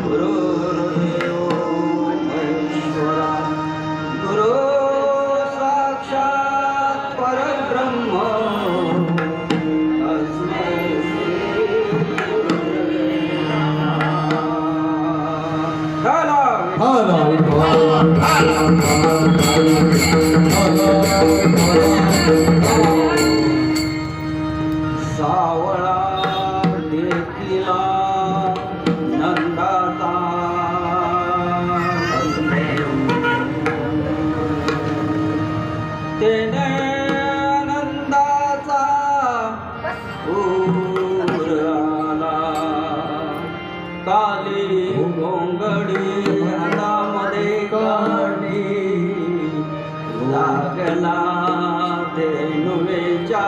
गुरुर्देव महेश्वरा गुरु साक्षात परब्रह्म तस्मै श्री गुरुदेव सावळा देखिला नंदाचा तेने नंदाचा पूर आला काली गोंगडी हातामध्ये काढली लागला धेनुवेच्या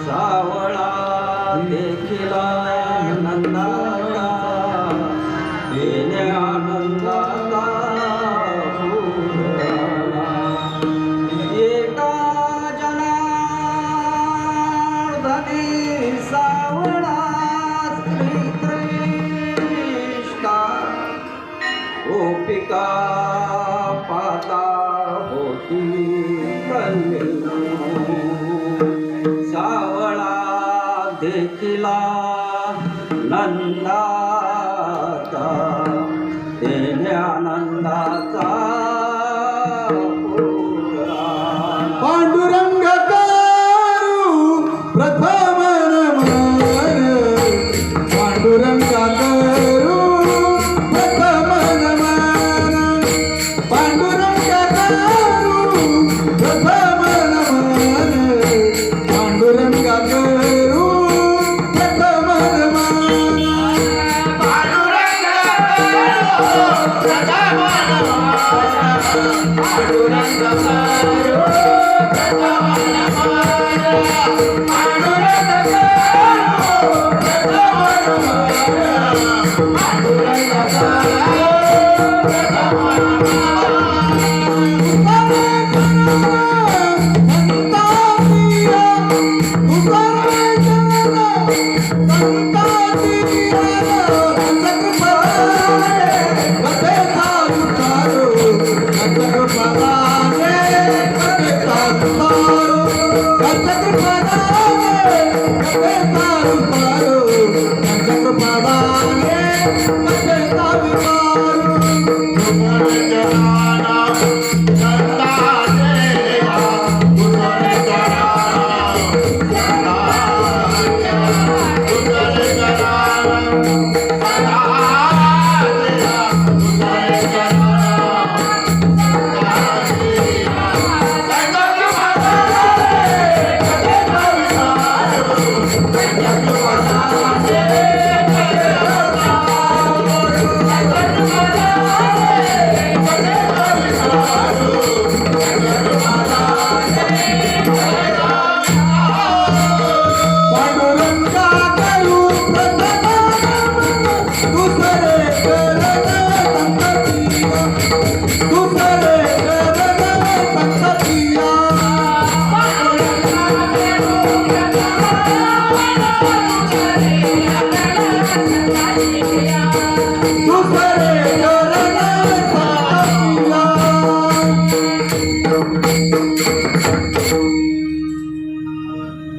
सावळा देखिला नंदाचा येणे आनंदाचा पूर आला एका जनार्दनी सावळा श्रीकृष्ण गोपिका पाता होती सावळा देखिला नंदाचा तेने आनंदाचा पूर आला. पांडुरंग करू प्रथम नमन पांडुरंग करू प्रथम नमन पांडुरंग करू प्रथम नमन पांडुरंग करू प्रथम नमन पांडुरंग प्रथम पांडुरंग करू प्रथम पांडुरंग करू प्रथम पांडुरंग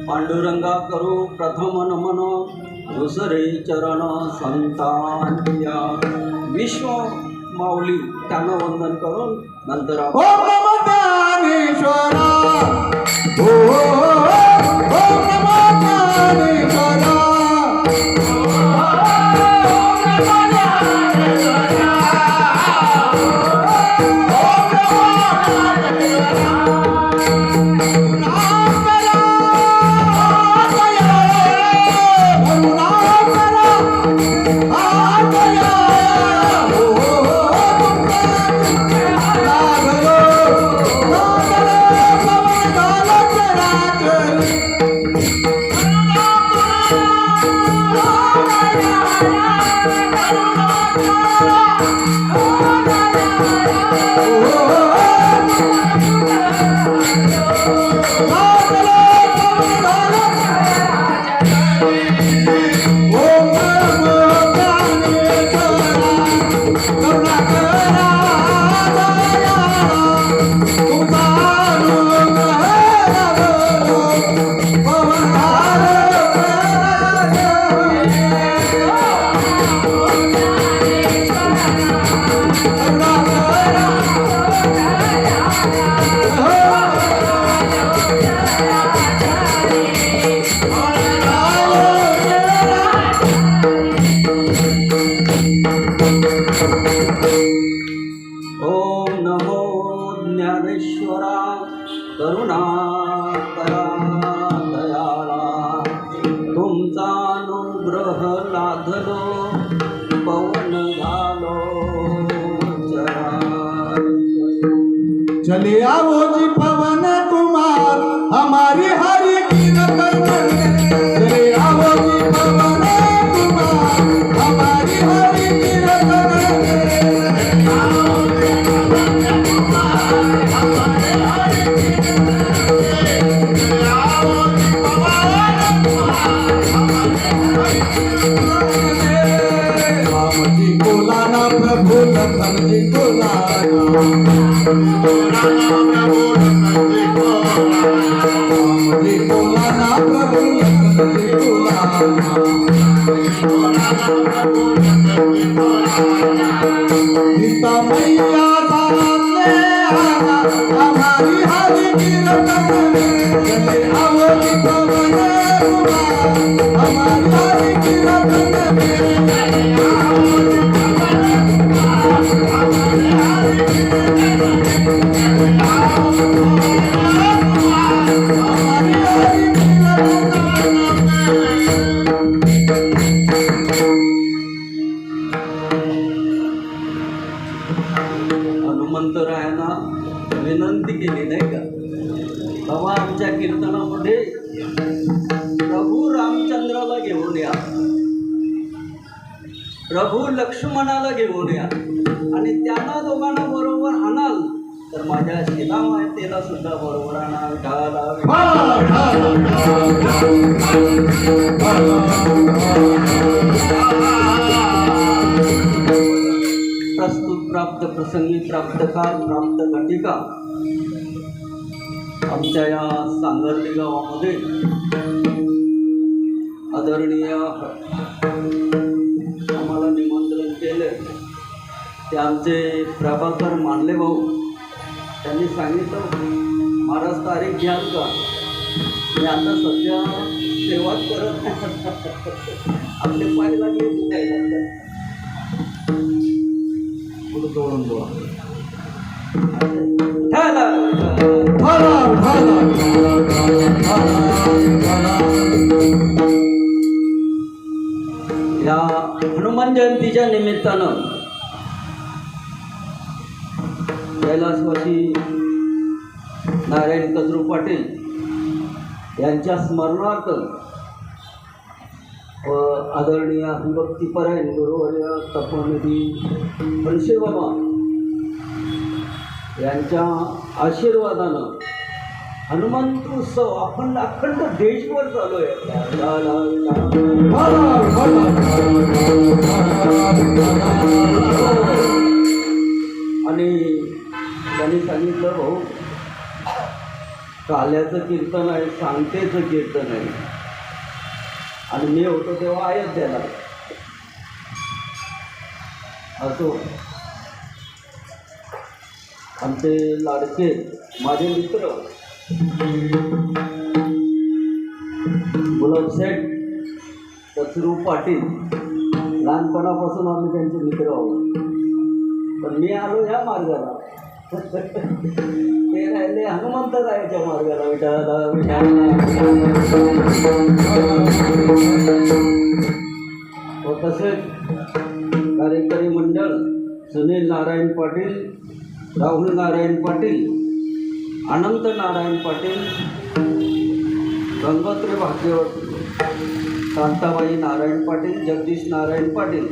पांडुरंगा करू प्रथम नमन दुसरे चरण संतांच्या विश्व माऊली त्यांना वंदन करून नंतर ओम नमो ज्ञानेश्वरा ओम नमो ज्ञानेश्वरा ग्रह लाधलो पवन झालो चराचर. चले आओ जी पवन कुमार हमारी हरि कीर्तन चले आओ जी पवन कुमार हमारी हरि कीर्तन राम जी को लाना प्रभु लखन जी को लाना राम जी को लाना प्रभु लखन जी को लाना सीता मैया सामने आना हमारी हरि कीर्तन चले आओ जी पवन कुमार हमारी हरि कीर्तन हमारी हरि हनुमंतरायांना विनंती केली नाही का बाबा आमच्या कीर्तनामध्ये प्रभू रामचंद्राला घेऊन या, प्रभू लक्ष्मणाला घेऊन या आणि त्यांना दोघांना बरोबर आणाल तर माझ्या शिला मातेला सुद्धा बरोबर आणाल. प्रस्तुत प्राप्त प्रसंगी प्राप्त काळ प्राप्त घटिका आमच्या या सांगर्ली गावामध्ये आदरणीय आम्हाला निमंत्रण केले ते आमचे प्रभाकर मानले भाऊ. त्यांनी सांगितलं महाराज तारीख घ्याल का, मी आता सध्या सेवाच करत नाही. आपले पाय लागले पुढे तोडून बोला या हनुमान जयंतीच्या निमित्तानं कैलासवासी नारायण कचरू पाटील यांच्या स्मरणार्थ व आदरणीय हरिभक्तीपरायण गुरुवर्य तपोनिधी फणसे बाबा यांच्या आशीर्वादानं हनुमंत उत्सव आपण अखंड देशभर चालू आहे. आणि त्यांनी सांगितलं भाऊ काल्याचं कीर्तन आहे, सांगतेचं कीर्तन आहे आणि मी होतो तेव्हा अयोध्येला. असो आमचे लाडके माझे मित्र गुलाबशेठ कचरू पाटील, लहानपणापासून आम्ही त्यांचे मित्र आहोत. पण मी आलो ह्या मार्गाला, ते राहिले हनुमंतरायाच्या मार्गाला. विठाला व तसेच कार्यकारी मंडळ सुनील नारायण पाटील, राहुल नारायण पाटील, अनंत नारायण पाटील, गंगोत्री भाग्यवती, शांताबाई नारायण पाटील, जगदीश नारायण पाटील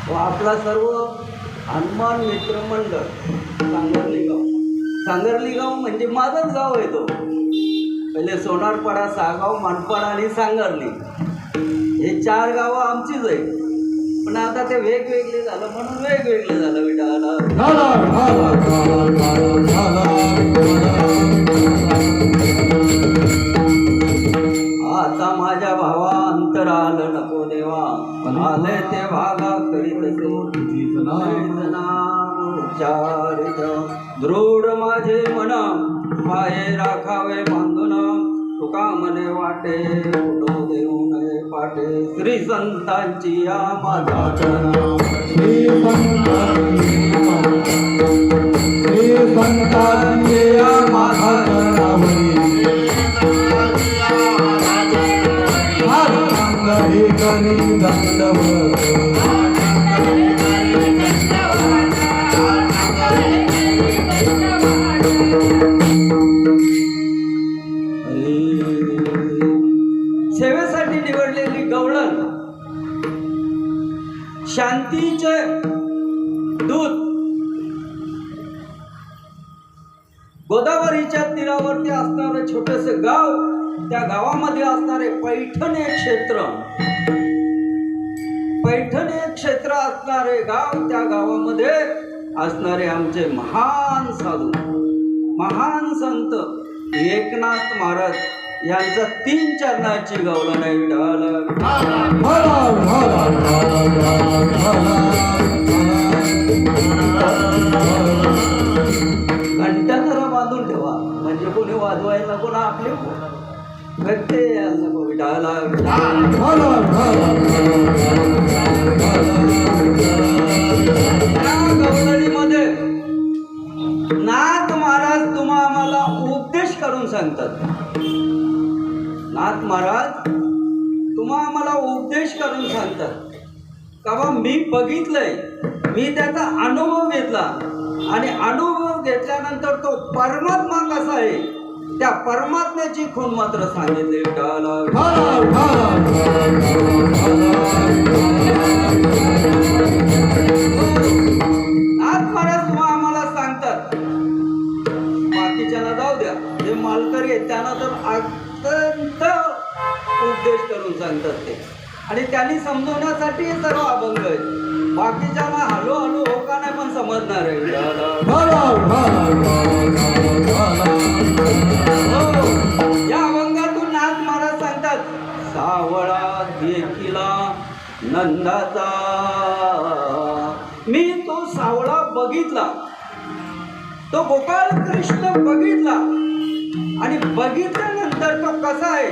व आपला सर्व हनुमान मित्रमंडळ सांगर्ली गाव. सांगर्ली गाव म्हणजे माझंच गाव आहे. तो पहिले सोनारपाडा, सागाव, मानपाडा आणि सांगर्ली हे 4 गावं आमचीच आहे. पण आता ते वेगवेगळे झालं म्हणून वेगवेगळे झालं. विठाला आता माझ्या भावा अंतराल नको देवा, आले ते भागा करीत उच्चारित दृढ माझे मन पाये राखावे बांधून, तुका मने वाटे उडो देऊ नये पाटे. श्री संतांची या माझा श्री संतांची या माझा करी दंडवत सेवेसाठी निवडलेली गवळण शांतीचे दूत गोदावरीच्या तीरावरती असणारे छोटेसे गाव, त्या गावामध्ये असणारे पैठण हे क्षेत्र, पैठण हे क्षेत्र असणारे गाव, त्या गावामध्ये असणारे आमचे महान साधू, महान संत एकनाथ महाराज यांचा 3 चरणाची गवळण आहे. घंटा जरा बांधून ठेवा म्हणजे कोणी वाजवायला नको ना, आपले व्यक्ती विठाला गवळणीमध्ये नाथ महाराज तुम्हा आम्हाला उपदेश करून सांगतात. नाथ महाराज तुम्हा आम्हाला उपदेश करून सांगतात का बा मी बघितलंय, मी त्याचा अनुभव घेतला आणि अनुभव घेतल्यानंतर तो परमात्मा कसा आहे त्या परमात्म्याची खूण मात्र सांगितले. नाथ महाराज तुम्हा आम्हाला सांगतात, बाकीच्याला जाऊ द्या, जे मालकरी आहेत त्यांना तर अत्यंत उपदेश करून सांगतात ते, आणि त्यांनी समजवण्यासाठी हे सर्व अभंग आहेत. बाकीच्यांना हळूहळू हो का नाही पण समजणार आहे. या अभंगातून नाथ महाराज सांगतात, सावळा देखिला नंदाचा, मी तो सावळा बघितला, तो गोपाळ कृष्ण बघितला, आणि बघितल्यानंतर तो कसा आहे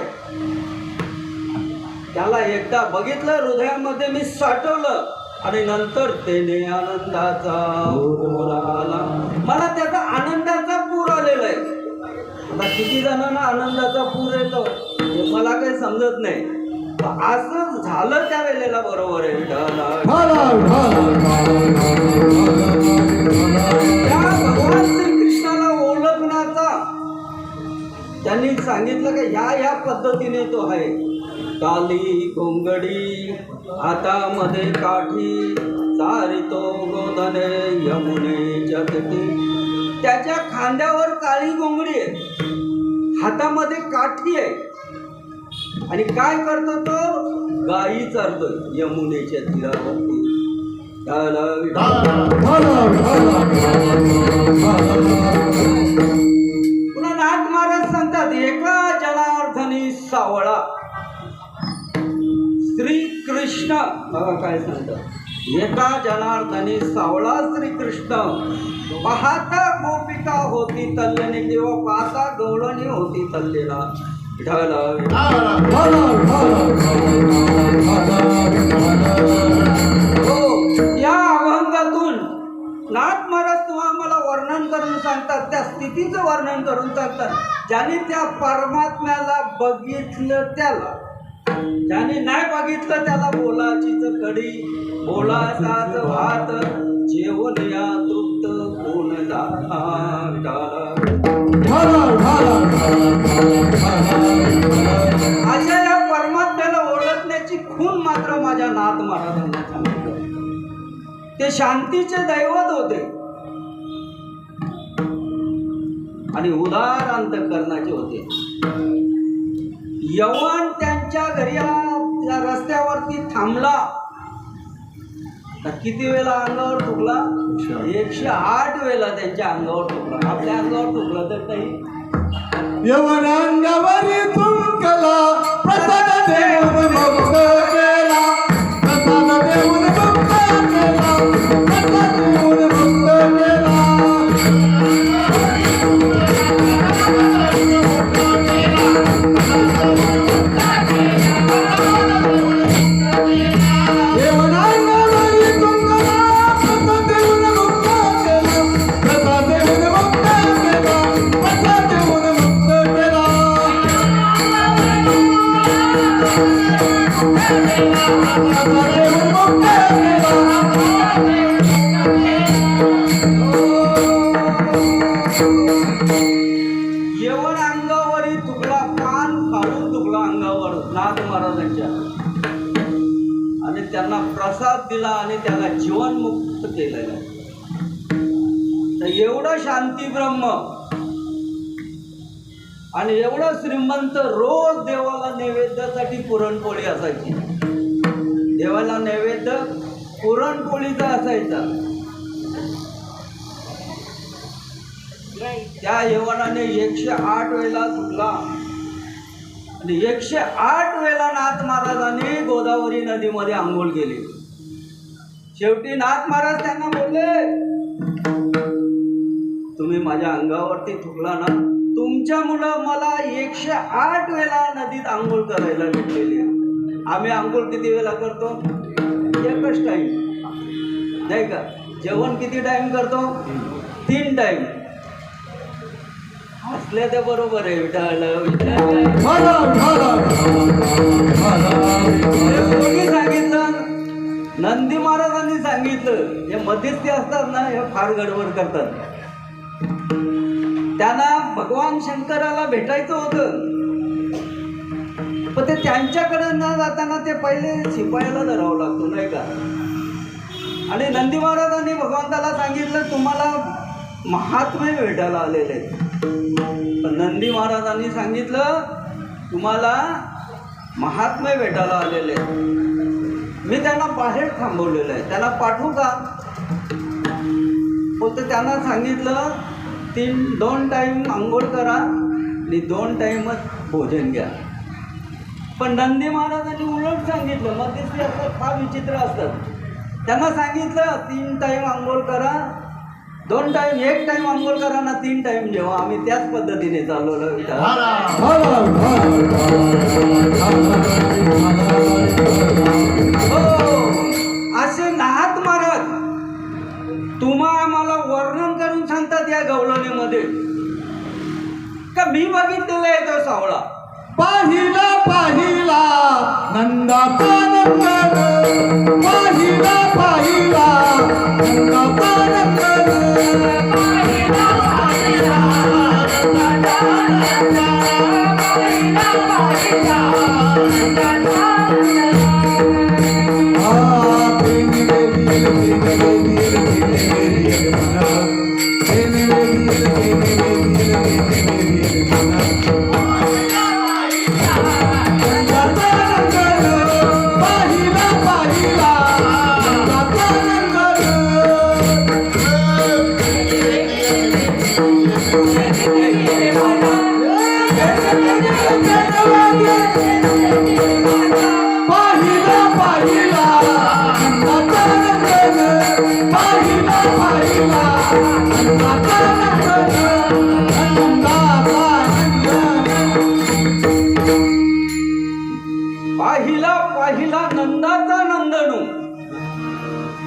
त्याला एकदा बघितलं, हृदयामध्ये मी साठवलं, आणि नंतर त्याने आनंदाचा पूर आला. मला त्याचा आनंदाचा पूर आलेला आहे. आता किती जणांना आनंदाचा पूर येतो हे मला काही समजत नाही, असं झालं त्या वेळेला. बरोबर आहे. त्या भगवान श्रीकृष्णाला ओळखण्याचा त्यांनी सांगितलं की ह्या पद्धतीने तो आहे. काली घोंगडी हातामध्ये काठी, चारितो गोधने यमुनेच्या तटी. त्याच्या खांद्यावर काळी घोंगडी आहे, हातामध्ये काठी आहे, आणि काय करतो तो गायी चरतोय यमुनेच्या तीरावरती. पुन्हा नाथ महाराज सांगतात, एका जनार्दनी सावळा श्रीकृष्ण. बघा काय सांगतात, एका जनार्दनी सावळा श्रीकृष्ण, पाहता गोपिका होती तल्लेली, किंवा पाहता गवळणी होती तल्लेला. या अभंगातून नाथ महाराज तुम्हाला आम्हाला वर्णन करून सांगतात, त्या स्थितीचं वर्णन करून सांगतात, ज्याने त्या परमात्म्याला बघितलं त्याला, ज्याने नाही बघितलं त्याला बोलाचीच कडी, बोलाचाच भात, जेवण या तृप्त कोण अशा या परमात्म्याला ओळखण्याची खूण मात्र माझ्या नाथ महाराजांना सांगितलं. ते शांतीचे दैवत होते आणि उदार अंतःकरणाचे होते. यवन त्यांच्या घरी रस्त्यावरती थांबला तर किती वेळा अंगावर ठोकला? 108 वेळा त्यांच्या अंगावर ठोकला. आपल्या अंगावर ठोकला तर काही यवन अंगावरी तुमकला, प्रसाद देऊन मुक्त केला, प्रसाद देऊन मुक्त केला, प्रसाद देऊन मुक्त केला. येवण अंगावरी तुकला पान खाऊन तुकला अंगावर नाथ महाराजांच्या आणि त्यांना प्रसाद दिला आणि त्याला जीवनमुक्त केलेलं. तर एवढं शांती ब्रह्म आणि एवढं श्रीमंत रोज देवाला नैवेद्यासाठी पुरणपोळी असायची. देवाला नैवेद्य पुरणपोळीचा असायचा. त्या यवनाने 108 वेळा तुटला आणि 108 वेळा नाथ महाराजांनी गोदावरी नदीमध्ये आंघोळ केली. शेवटी नाथ महाराज त्यांना बोलले, तुम्ही माझ्या अंगावरती थुकला ना, तुमच्यामुळं मला 108 वेळा नदीत आंघोळ करायला भेटलेली. आम्ही आंघोळ किती वेळा करतो? एकच टाईम, नाही का? जेवण किती टाईम करतो? 3 टाईम. असले ते बरोबर आहे. कोणी सांगितलं? नंदी महाराजांनी सांगितलं. हे मध्यस्थी असतात ना, हे फार गडबड करतात. त्यांना भगवान शंकराला भेटायचं होतं, पण ते त्यांच्याकडे न जाताना ते पहिले शिपायाला धरावं लागतो, नाही का? आणि नंदी महाराजांनी भगवंताला सांगितलं, तुम्हाला महात्मे भेटायला आलेले आहेत. पण नंदी महाराजांनी सांगितलं, तुम्हाला महात्मे भेटायला आलेले आहेत. मी त्यांना बाहेर थांबवलेलं आहे, त्यांना पाठवू का? फक्त त्यांना सांगितलं 2 टाईम आंघोळ करा आणि 2 टाईमच भोजन घ्या. पण नंदी महाराजांनी उलट सांगितलं. मध्यस्थी असतात फार विचित्र असतात. त्यांना सांगितलं 3 टाईम आंघोळ करा, 2 टाईम, 1 टाईम आंघोळ करा ना, 3 टाईम जेव्हा. आम्ही त्याच पद्धतीने चालवलं. हो, असे नाथ महाराज तुम्हा आम्हाला वर्णन करून सांगतात या गवळणीमध्ये का मी बघितलेला आहे तो सावळा. पाहिला पाहिला नंदाचा नंदन, पाहिला पाहिला नंदाचा नंदन, पाहिला पाहिला नंदाचा नंदन, पाहिला पाहिला नंदाचा पाहिला पाहिला नंदाचा नंदनू,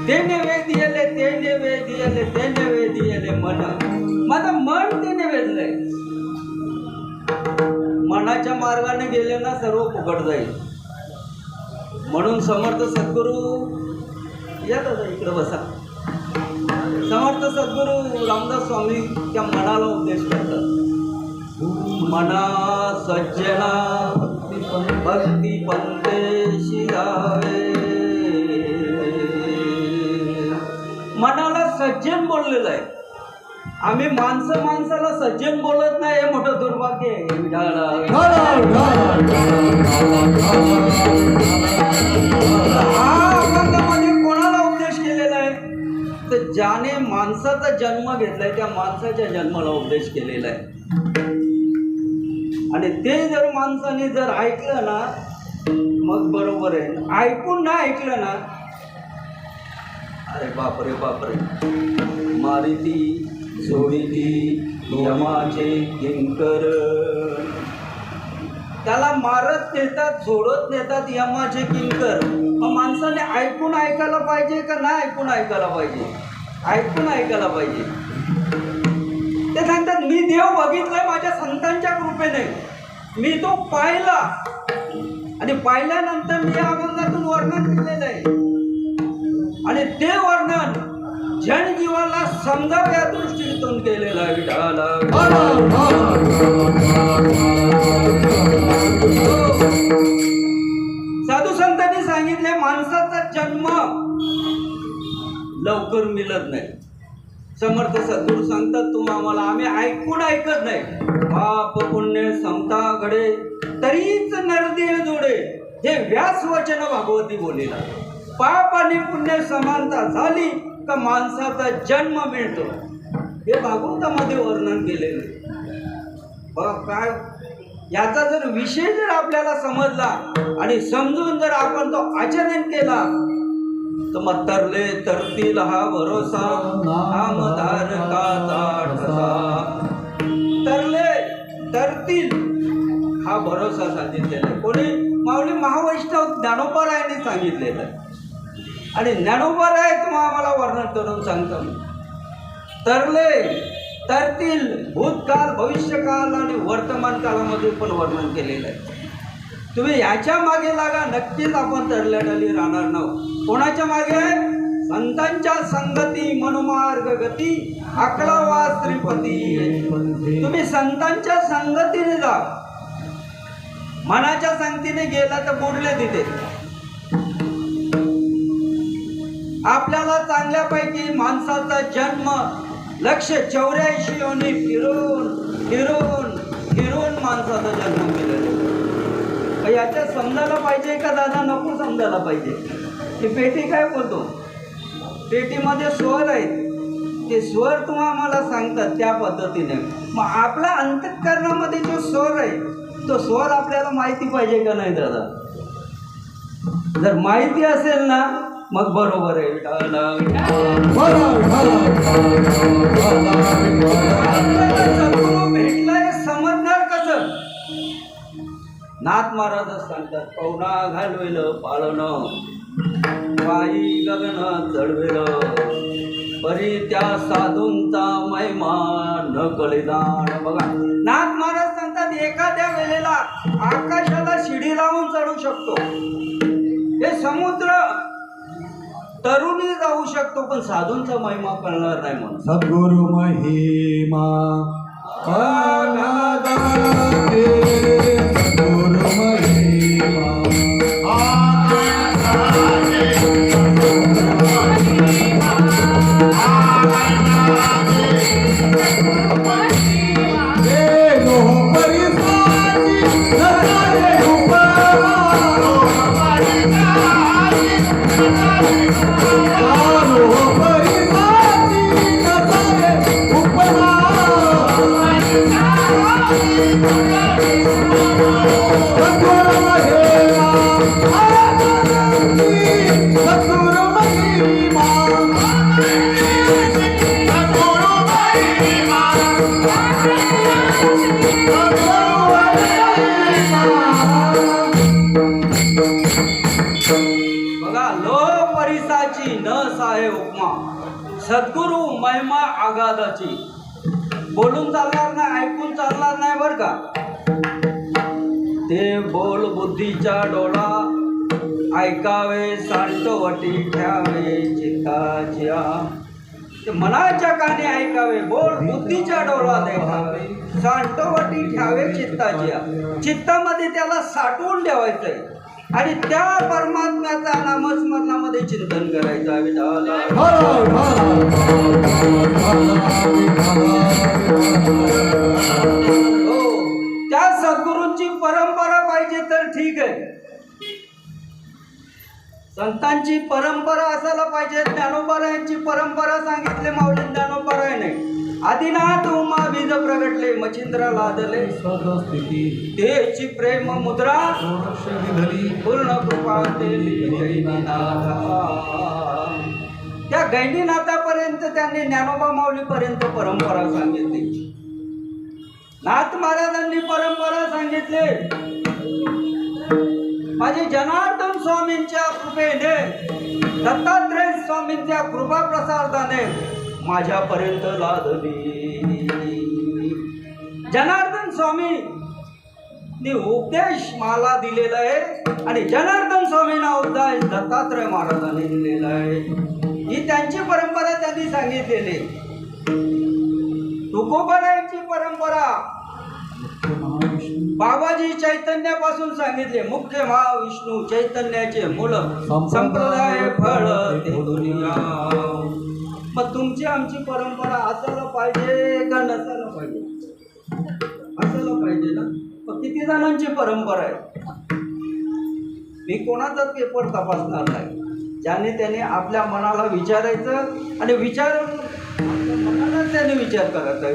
ते नैवेद्यले, ते नैवेद्यले, ते नैवेद्यले मन. माझं मन ते नैवेद्यलंय. मनाच्या मार्गाने गेले ना सर्व फुकट जाईल. म्हणून समर्थ सद्गुरू या दादा इकडे बसा. समर्थ सद्गुरू रामदास स्वामी त्या मनाला उपदेश करतात. मना सज्जना भक्ती पंथेशी राहावे. मनाला सज्जन बोललेलं आहे. आम्ही माणसाला सज्जन बोलत नाही, हे मोठं दुर्भाग्य आहे. हा अभंगामध्ये कोणाला उपदेश केलेला आहे? तर ज्याने माणसाचा जन्म घेतलाय त्या माणसाच्या जन्माला उपदेश केलेला आहे. आणि ते जर माणसाने जर ऐकलं ना मग बरोबर आहे. ऐकून ना ऐकलं ना, अरे बापरे बापरे. मारिती सोडिती यमाचे किंकर, त्याला मारत नेतात, सोडत नेतात यमाचे किंकर. मग माणसाने ऐकून ऐकायला पाहिजे का नाही ऐकून ऐकायला पाहिजे? ऐकून ऐकायला पाहिजे. ते सांगतात मी देव बघितलाय माझ्या संतांच्या कृपेने, मी तो पाहिला. आणि पाहिल्यानंतर मी या अभंगातून वर्णन केलेलं आहे आणि ते वर्णन जनजीवाला समजावं या दृष्टीतून केलेलं आहे विठाला. साधू संतांनी सांगितले माणसाचा जन्म लवकर मिळत नाही. समर्थ सद्गुरू सांगतात तुम्ही आम्हाला, आम्ही ऐकून ऐकत नाही. पाप पुण्य समता घडे तरीच नरदेह जोडे, हे व्यास वचन भागवती बोलेला. पाप आणि पुण्य समानता झाली का माणसाचा जन्म मिळतो, हे भागवतामध्ये वर्णन केलेलं आहे. बघा काय याचा जर विषय जर आपल्याला समजला आणि समजून जर आपण तो आचरण केला तर मग तरले तरतील हा भरोसा नामधारकाचा ठसा. तरले तरतील हा भरोसा सांगितलेला आहे. कोणी माऊली महावैष्णव ज्ञानोबारायांनी सांगितलेलं आहे आणि ज्ञानोबाराय तुम्हाला आम्हाला वर्णन करून सांगतो. तरले तरतील भूतकाळ भविष्यकाल आणि वर्तमान काळामध्ये पण वर्णन केलेलं आहे. तुम्ही याच्या मागे लागा, नक्कीच आपण तरल्याडाली राहणार नाही. कोणाच्या मागे? संतांच्या संगती मनोमार्ग गती अकलावा श्रीपती. तुम्ही संतांच्या संगतीने जा, मनाच्या संगतीने गेला तर बुडले तिथे. आपल्याला चांगल्यापैकी माणसाचा जन्म 184 योनी फिरून फिरून फिरून माणसाचा जन्म केलेला. याच्या समजायला पाहिजे का दादा? नको समजायला पाहिजे. ही पेटी काय बोलतो, पेटीमध्ये स्वर आहेत, ते स्वर तुम्हाला आम्हाला सांगतात त्या पद्धतीने. मग आपला अंतःकरणामध्ये जो स्वर आहे तो स्वर आपल्याला माहिती पाहिजे का नाही दादा? जर माहिती असेल ना मग बरोबर आहे. सद्गुरू भेटलाय समजणार कसं? नाथ महाराज सांगतात, पवना घालवेल पाळणं पायी गगन चढवेल परी त्या साधूंचा महिमा न कळेदान. बघा नाथ महाराज सांगतात एखाद्या वेळेला आकाशाला शिडी लावून चढू शकतो, हे समुद्र तरुणी जाऊ शकतो, पण साधूंचा महिमा कळणार नाही म्हणून. सद्गुरु महिमा अनादाते, सद्गुरु महिमा अनादाते, देनो परिसाची नसारे उपमा, दानो परिसाची नसारे उपमा. सद्गुरु महिमा अनादाते, सद्गुरु महिमा बघा लो परिसाची न साहे उपमा, सद्गुरु महिमा आगाधाची. बोलून चालणार नाही, ऐकून चालणार नाही बरं का. ते बोल बुद्धीचा डोळा ऐकावे, सांडवटी ठ्यावे चित्ताच्या. ते मनाच्या कानी ऐकावे, बोल बुद्धीच्या डोळा देखावे, सांडवटी ठ्यावे चित्ताच्या. चित्तामध्ये त्याला साठवून ठेवायचंय आणि त्या परमात्म्याचा नामस्मरणामध्ये चिंतन करायचं आहे. हो, त्या सद्गुरूंची परंपरा पाहिजे तर ठीक आहे, संतांची परंपरा असायला पाहिजे. ज्ञानोबारायांची परंपरा सांगितले माऊली ज्ञानोबारायाने. आदिनाथ उमा बीज प्रगटले मच्छिंद्र लादले सदस्थिती तेची प्रेम मुद्रा धरी पूर्ण कृपा त्या गैंडीनाथापर्यंत त्यांनी ज्ञानोबा माऊलीपर्यंत परंपरा सांगितली. नाथ महाराजांनी परंपरा सांगितले. माझे जनार्दन स्वामींच्या कृपेने, दत्तात्रय स्वामींच्या कृपा प्रसादाने माझ्यापर्यंत लादली. जनार्दन स्वामी नी उपदेश मला दिलेला आहे आणि जनार्दन स्वामींना उपदेश दत्तात्रय महाराजांनी दिलेला आहे. ही त्यांची परंपरा त्यांनी सांगितलेली. तुकोबारायांची परंपरा बाबाजी चैतन्यापासून सांगितले. मुख्य महाविष्णू चैतन्याचे मूल संप्रदाय फळ ते दुनिया. मग तुमची आमची परंपरा असायला पाहिजे का नसायला पाहिजे? असायला पाहिजे ना. मग किती जणांची परंपरा आहे? मी कोणाचाच पेपर तपासणार नाही. ज्याने त्याने आपल्या मनाला विचारायचं आणि विचारून मनाला त्याने विचार करायचा.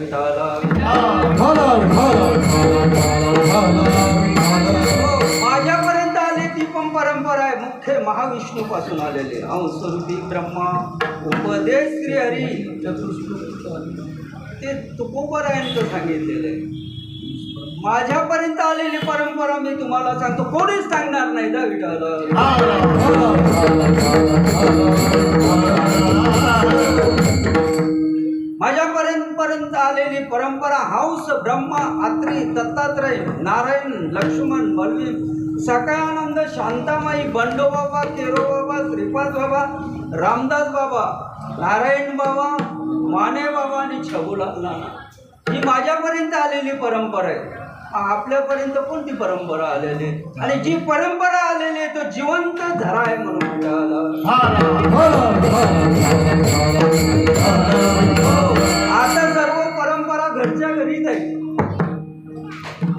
माझ्यापर्यंत आली ती पण परंपरा आहे. मुख्य महाविष्णू पासून आलेले अंशरूपी ब्रह्मा उपदेश श्री हरी ते तुकोबारायांचं सांगितलेलं आहे. माझ्यापर्यंत आलेली परंपरा मी तुम्हाला सांगतो. कोणीच सांगणार नाही दा विठाला. माझ्यापर्यंत आलेली परंपरा हंस ब्रह्मा अत्री दत्तात्रय नारायण लक्ष्मण बलवीर सकाळानंद शांतामाई बंडोबाबा केरोबाबा श्रीपाद बाबा रामदास बाबा नारायण बाबा माने बाबा आणि छबुलाल नाना ही माझ्यापर्यंत आलेली परंपरा आहे. आपल्यापर्यंत कोणती परंपरा आलेली आणि जी परंपरा आलेली आहे तो जिवंत धरा आहे म्हणून आता सर्व परंपरा घरच्या घरीच आहे.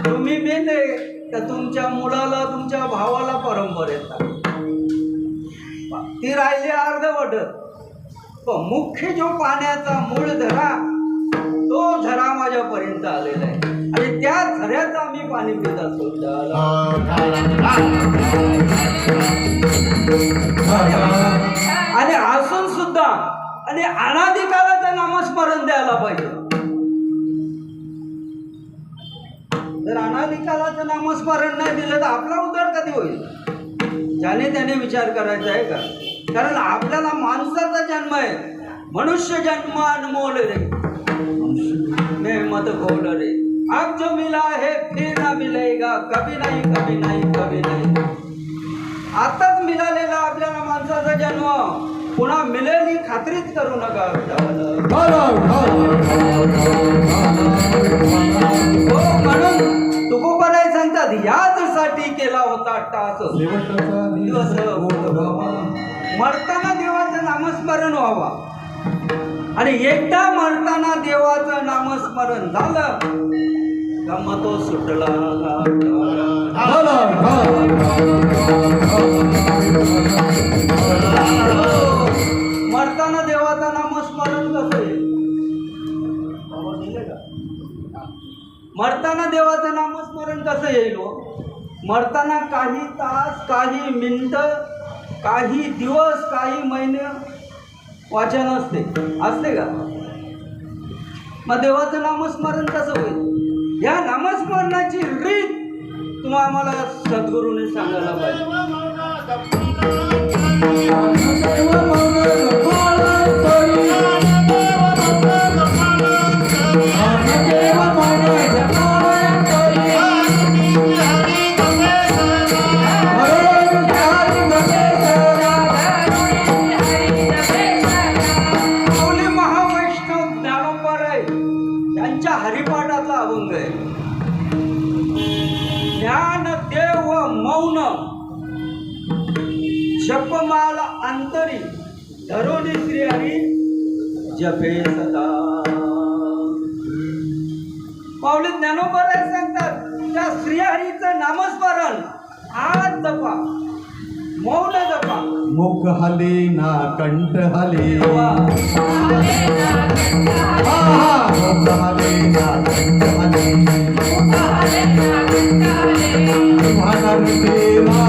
तुम्ही मेले तर तुमच्या मुलाला तुमच्या भावाला परंपरा येतात. ती राहिली अर्धवट. पण मुख्य जो पाण्याचा मूळ धरा तो झरा माझ्यापर्यंत आलेला आहे आणि त्या झऱ्याचं आम्ही पाणी पित असतो. आणि असून सुद्धा आणि अनादिकालाचं नामस्मरण द्यायला पाहिजे. जर अनादिकालाचं नामस्मरण नाही दिलं तर आपला उद्धार कधी होईल? ज्याने त्याने विचार करायचा आहे का? कारण आपल्याला माणसाचा जन्म आहे. मनुष्य जन्म अनमोल रे मैं मत खोल रे. अब जो मिला है फिर ना मिलेगा कभी नाही कभी नाही कभी नाही. आताच मिळालेला आपल्याला माणसाचा जन्म पुन्हा मिळेल ही खात्रीच करू नका. हो म्हणून तुकोबाराय सांगतात याचसाठी केला होता टास दिवस. मरताना देवाचं नामस्मरण व्हावा आणि एकदा मरताना देवाचं नामस्मरण झालं का मग तो सुटला. मरताना देवाचं नामस्मरण कसं आहे? मरताना देवाचं नामस्मरण कसं येईल? मरताना काही तास काही मिनिटं काही दिवस काही महिने वाचन असते का? मग देवाचं नामस्मरण कसं होईल? या नामस्मरणाची रीत तुम्हाला आम्हाला सद्गुरूने सांगायला पाहिजे. हरिपाठातला अभंग आहे. ज्ञान देव मौन जपमाल अंतरी धरोनी श्री हरी जपे सदा. पावले ज्ञानोबा सांगतात त्या श्रीहरीचं नामस्मरण आज जपा, मौन जपा. मुख हले ना कंठ हले, मुख हले ना कंठ हले, तुम्हारा तेरा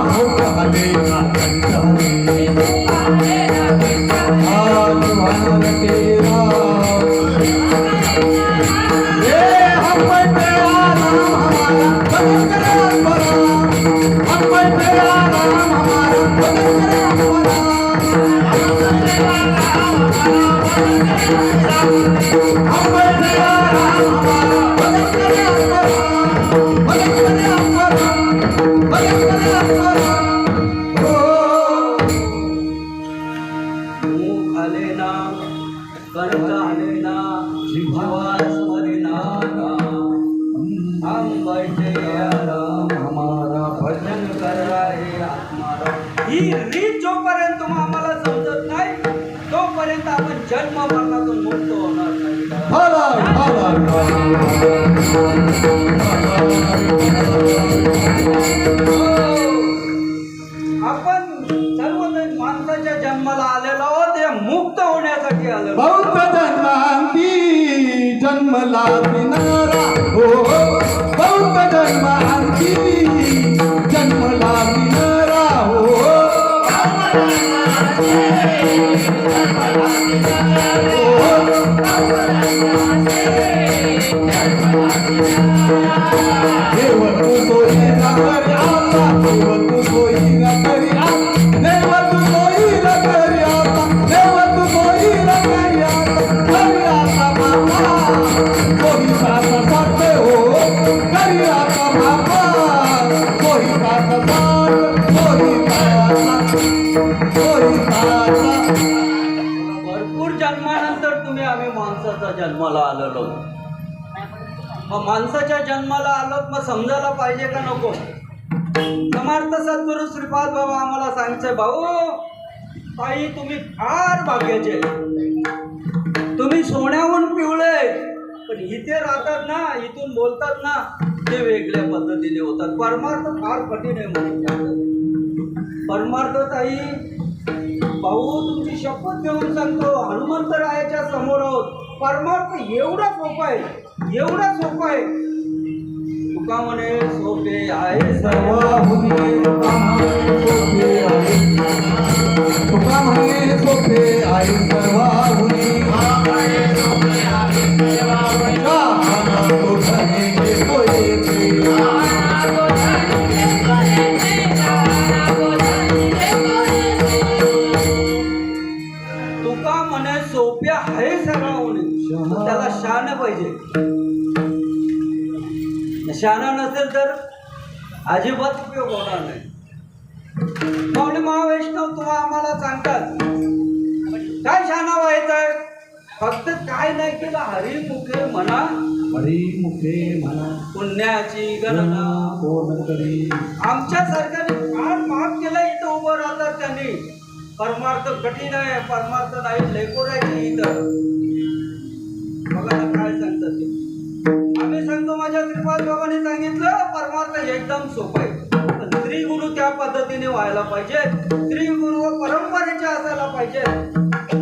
मुख हले ना कंठ हले, तुम्हारा तेरा ये हम तेरा नाम हमारा हमारा ही रीत जोपर्यंत आम्हाला समजत नाही तोपर्यंत आपण जन्म मरणातून मुक्त होणार नाही. आपण सर्वजण माणसाच्या जन्माला आलेलो आहोत हे मुक्त होण्यासाठी आलेलो. बौद्ध जन्मांती जन्मला विनारा हो बौद्ध जन्मांती जन्मला विनारा हो देव तू सोयीला करी आता देव तू सोयीला करी आता देव तू सोयीला करी आता देव तू सोयीला करी आता करी आता बाबा सोयीचा साथे हो करी आता बाबा सोयीचा भरपूर जन्मानंतर तुम्ही आम्ही माणसाच्या जन्माला आलेलो. मग माणसाच्या जन्माला आलोत मग समजायला पाहिजे का नको. समर्थ सद्गुरू श्रीपाद बाबा आम्हाला सांगते भाऊ ताई तुम्ही फार भाग्याचे तुम्ही सोन्याहून पिवळे पण इथे राहतात ना इथून बोलतात ना ते वेगळ्या पद्धतीने होतात. परमार्थ फार कठीण आहे म्हणून परमार्थ ताई भाऊ तुमची शपथ घेऊन सांगतो हनुमंतरायाच्या समोर आहोत. परमार्थ एवढा सोपा आहे एवढा सोपा आहे. तुका म्हणे सोपे आहे सर्वाहुनी तुका म्हणे सोपे आहे सर्वाहुनी तुका म्हणे सोपे आहे सर्वाहुनी त्याला शहाणा पाहिजे. शहाणा नसेल तर अजिबात उपयोग होणार नाही. माऊली महावैष्णव तुम्हा आम्हाला सांगतात काय शहाणा व्हायचं आहे फक्त काय नाही केलं हरिमुखे म्हणा हरिमुखे म्हणा पुण्याची गणना कोण करी. आमच्या सरकारने फार माफ केलं इथं उभं राहतात त्यांनी. परमार्थ कठीण आहे परमार्थ नाही लेकोडायची इथं बघा ना काय सांगतात ते. आम्ही सांगतो माझ्या श्रीपाद बाबांनी सांगितलं परमार्थ एकदम सोपं आहे पण स्त्री गुरु त्या पद्धतीने व्हायला पाहिजे. स्त्री गुरु परंपरेचे असायला पाहिजे.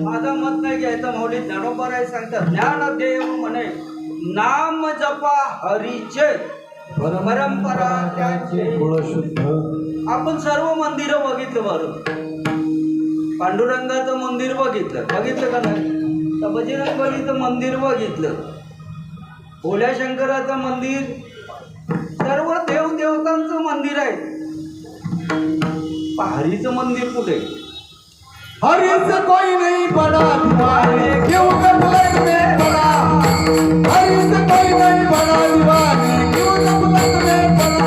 माझं मत नाही घ्यायचं माऊली ज्ञानोबाराय सांगतात ज्ञान देव म्हणे नाम जपा हरीचे परंपरा त्याचे गुण शुद्ध. आपण सर्व मंदिरं बघितलं बरं. पांडुरंगाचं मंदिर बघितलं का नाही तर बजरंग बलीचं मंदिर बघितलं भोल्या शंकराचं मंदिर सर्व देवदेवतांचं मंदिर आहे. हरीचं मंदिर कुठे हरि से कोई नहीं बड़ा दीवाने क्यों गफलत में पड़ा. हरि से कोई नहीं बड़ा दीवाने क्यों गफलत में पड़ा.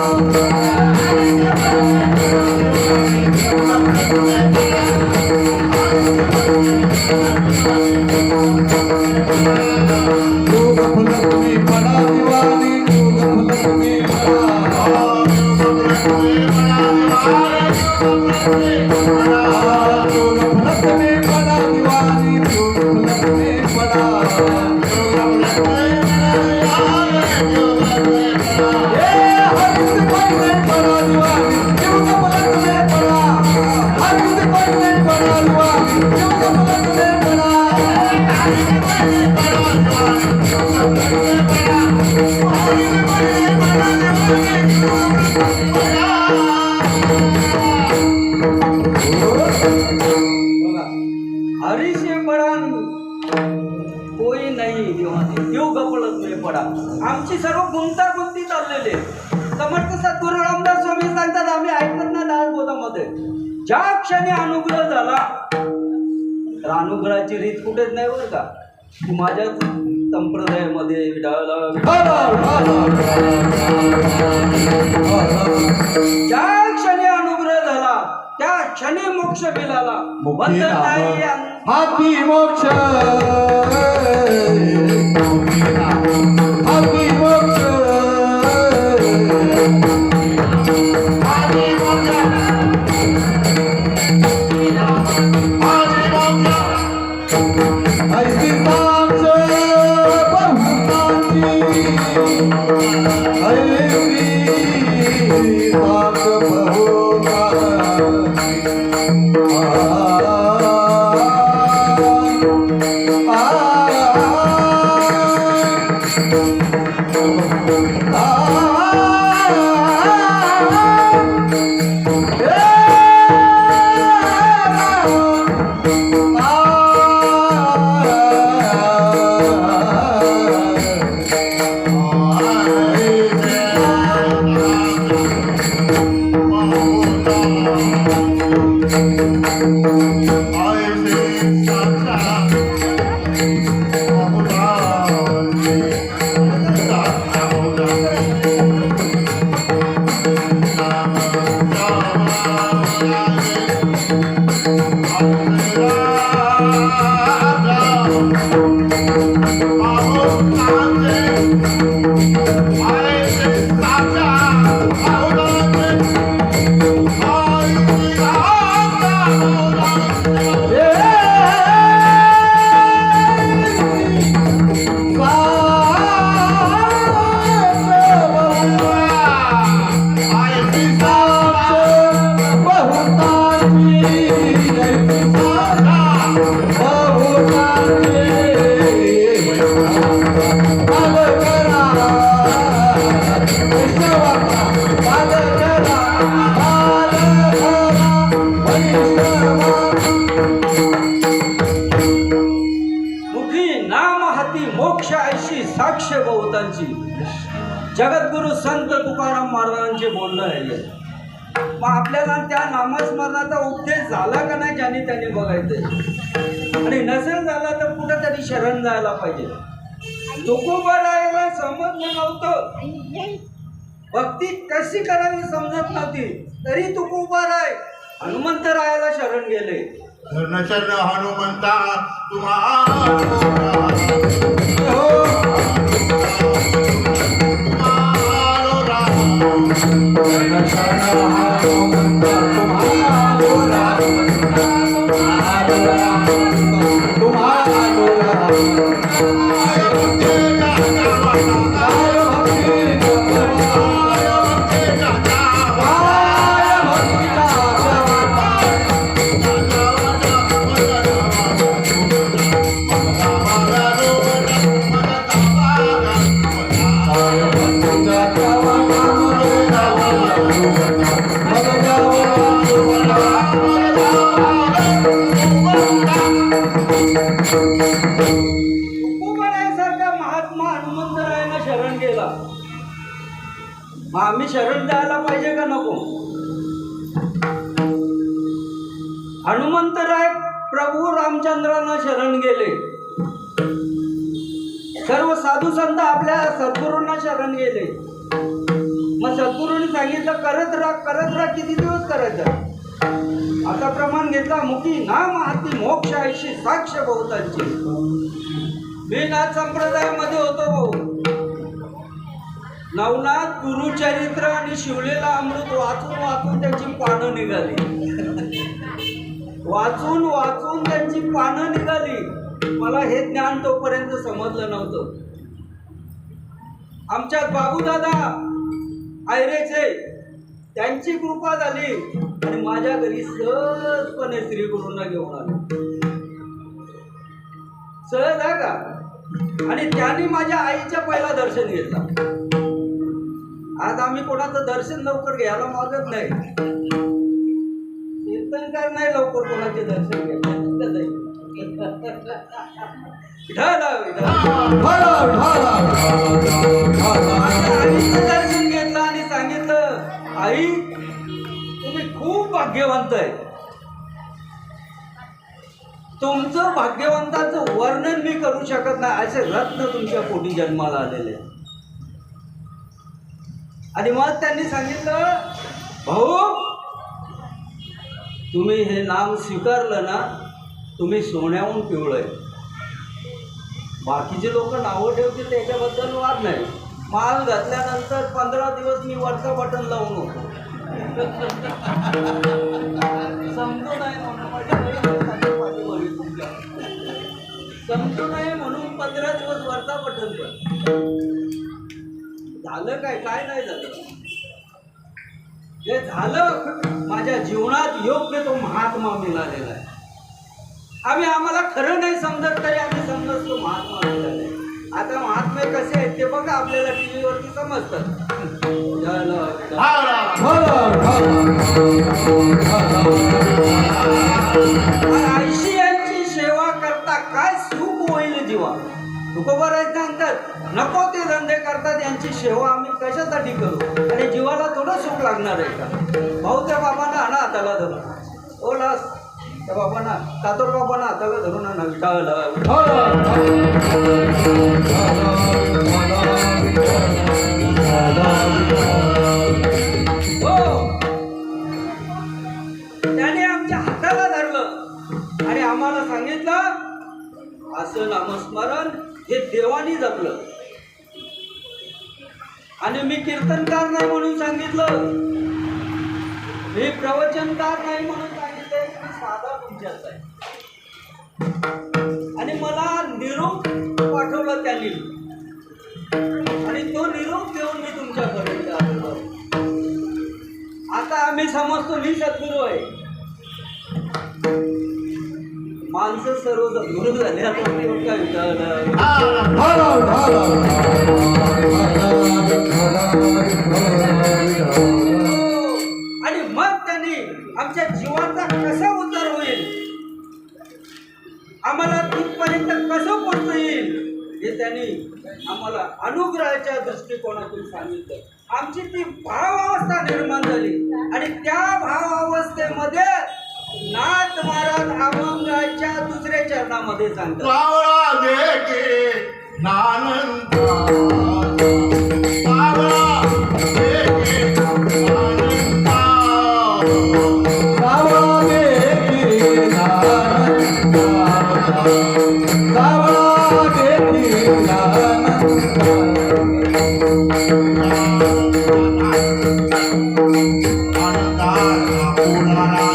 क्यों गफलत में पड़ा दीवाने क्यों गफलत में पड़ा. हरी से बड़ा कोई नाही देव गफलत में पडा. आमची सर्व गुंतागुंती चाललेली आहे. समर्थ सद्गुरू रामदास स्वामी सांगतात आम्ही ऐकत ना दासबोधामध्ये ज्या क्षणी अनुग्रह झाला तर अनुग्रहाची रीत कुठेच नाही बरं का. तू माझ्याच संप्रदायामध्ये ज्या क्षणी अनुग्रह झाला त्या क्षणी मोक्ष मिळाला. हाती मोक्ष हाती मोक्ष जगद्गुरु संत तुकाराम महाराजांचे बोलणं आहे हे. मग आपल्याला त्या नामस्मरणाचा उपदेश झाला का नाही ज्यांनी त्यांनी बघायचं आणि नसेल झाला तर कुठेतरी शरण जायला पाहिजे. तुकोबारायला समजलं नव्हतं, भक्ती कशी करावी समजत नव्हती, तरी तुकोबाराय हनुमंतरायाला शरण गेले. धर्मचरण हनुमंता तुम्हाला तुकोबारायासारखा महात्मा हनुमंतरायांना शरण गेला. मग आम्ही शरण द्यायला पाहिजे का नको? हनुमंतराय प्रभू रामचंद्रांना शरण गेले. सर्व साधू संत आपल्या सद्गुरूंना शरण गेले. मग सद्गुरूंनी सांगितलं करत राहा. किती दिवस करायचं? आता प्रमाण घेतला मुखी नाम हाती मोक्ष आयशी साक्ष बहुतांची. मी नाथ संप्रदायामध्ये होतो भाऊ. नवनाथ गुरुचरित्र आणि शिवलेला अमृत वाचून वाचून त्याची पानं निघाली. वाचून वाचून त्यांची पानं निघाली. मला हे ज्ञान तोपर्यंत समजलं नव्हतं. आमच्यात बाबूदादा आयरेचे त्यांची कृपा झाली आणि माझ्या घरी सहजपणे श्रीगुरूंना घेऊन आले. सहज आहे का? आणि त्यांनी माझ्या आईच्या पहिला दर्शन घेतला. आज आम्ही कोणाचं दर्शन लवकर घ्यायला मागत नाही. कीर्तनकार नाही लवकर कोणाचे दर्शन घ्यायला. दर्शन घेतलं आणि सांगितलं आई तुम्ही खूप भाग्यवंत आहे. तुमचं भाग्यवंताचं वर्णन मी करू शकत नाही. असे रत्न तुमच्या पोटी जन्माला आलेले. आणि मग त्यांनी सांगितलं भाऊ तुम्ही हे नाम स्वीकारलं ना, तुम्ही सोन्याहून पिवळंय. बाकीचे लोक नावं ठेवतील त्याच्याबद्दल वाद नाही. माल घातल्यानंतर 15 दिवस मी वरचा बटन लावून होतो. समजू नाही म्हणून समजू नाही म्हणून 15 दिवस वरचा बटन झालं काय नाही झालं. जे झालं माझ्या जीवनात योग्य तो महात्मा मिळालेला आहे. आम्हाला खरं नाही समजत तरी आम्ही समजतो महात्मा मिळाले. आता महात्मे कसे आहेत ते बघा आपल्याला टीव्ही वरती समजतात. आयशी यांची सेवा करता काय सुख होईल जीवा. तुकोबाराय सांगतात नको ते धंदे करतात यांची सेवा आम्ही कशासाठी करू आणि जीवाला थोडं सुख लागणार आहे का? भाऊ त्या बाबांना आणा हाताला धरून. ओ लास त्या बाबांना कातोर बाबांना हाताला धरून आणा. त्याने आमच्या हाताला धरलं आणि आम्हाला सांगितलं असं नामस्मरण हे देवानी जपलं. आणि मी कीर्तनकार नाही म्हणून सांगितलं, मी प्रवचनकार नाही म्हणून सांगितलंय, मी साधा तुमच्याच आहे. आणि मला निरोप पाठवला त्यांनी आणि तो निरोप घेऊन मी तुमच्यापर्यंत आलो. आता आम्ही समजतो मी सद्गुरू आहे. माणसं सर्व सद्गुरू झाले. आता काय विचारलं आणि मग त्यांनी आमच्या जीवाचा कसा उद्धार होईल, आम्हाला तिथपर्यंत कसं पोहोचता येईल हे त्यांनी आम्हाला अनुग्रहाच्या दृष्टिकोनातून सांगितलं. आमची ती भावावस्था निर्माण झाली आणि त्या भावावस्थेमध्ये नाथ महाराज अभंगाच्या दुसऱ्या चरणामध्ये सांगतात, सावळा देखी नानंदा, सावळा देखी नानंदा, सावळा देखी नानंदा, सावळा देखी नानंदा. आनंदाला फुलाला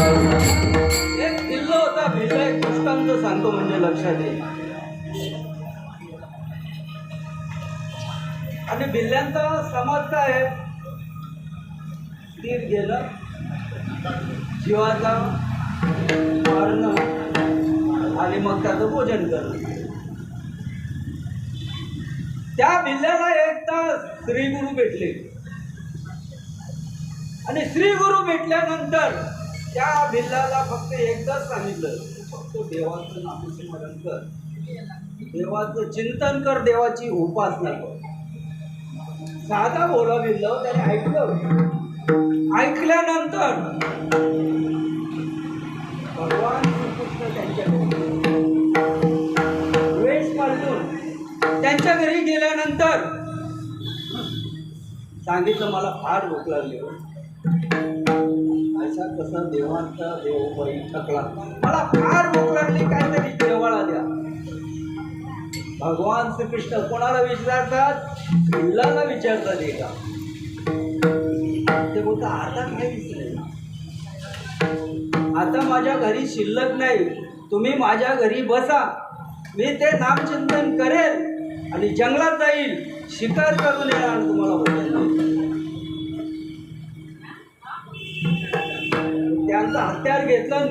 एक भिल्ल होता. भिल्ल एक दृष्टांत सांगतो म्हणजे लक्षात येईल. आणि भिल्ल्यांचा समाज काय आहे? तीर गेलं, जीवाचा मारणं आणि मग त्याचं भोजन करणं. त्या भिल्ल्याला एकदा श्रीगुरु भेटले आणि श्रीगुरु भेटल्यानंतर त्या भिल्लाला फक्त एकदाच सांगितलं, फक्त देवाचं नामस्मरण कर, देवाचं चिंतन कर, देवाची उपासना कर. साधा बोला भिल्ला, त्याने ऐकलं. ऐकल्यानंतर भगवान श्रीकृष्ण त्यांच्याकडे वेश पालटून त्यांच्या घरी गेल्यानंतर सांगितलं, मला फार भूक लागली हो. असा कसा देवांचा देव थकला, मला फार भूक लागली, काहीतरी जेवायला द्या. भगवान श्रीकृष्ण कोणाला विचारतात? भिल्लाला विचारतात. एका ते बोलतात, आता काय विचारेल, आता माझ्या घरी शिल्लक नाही, तुम्ही माझ्या घरी बसा, मी ते नामचिंतन करेल आणि जंगलात जाईल, शिकार करून येणार, तुम्हाला बोलेल. त्यांचं हत्यार घेतलं,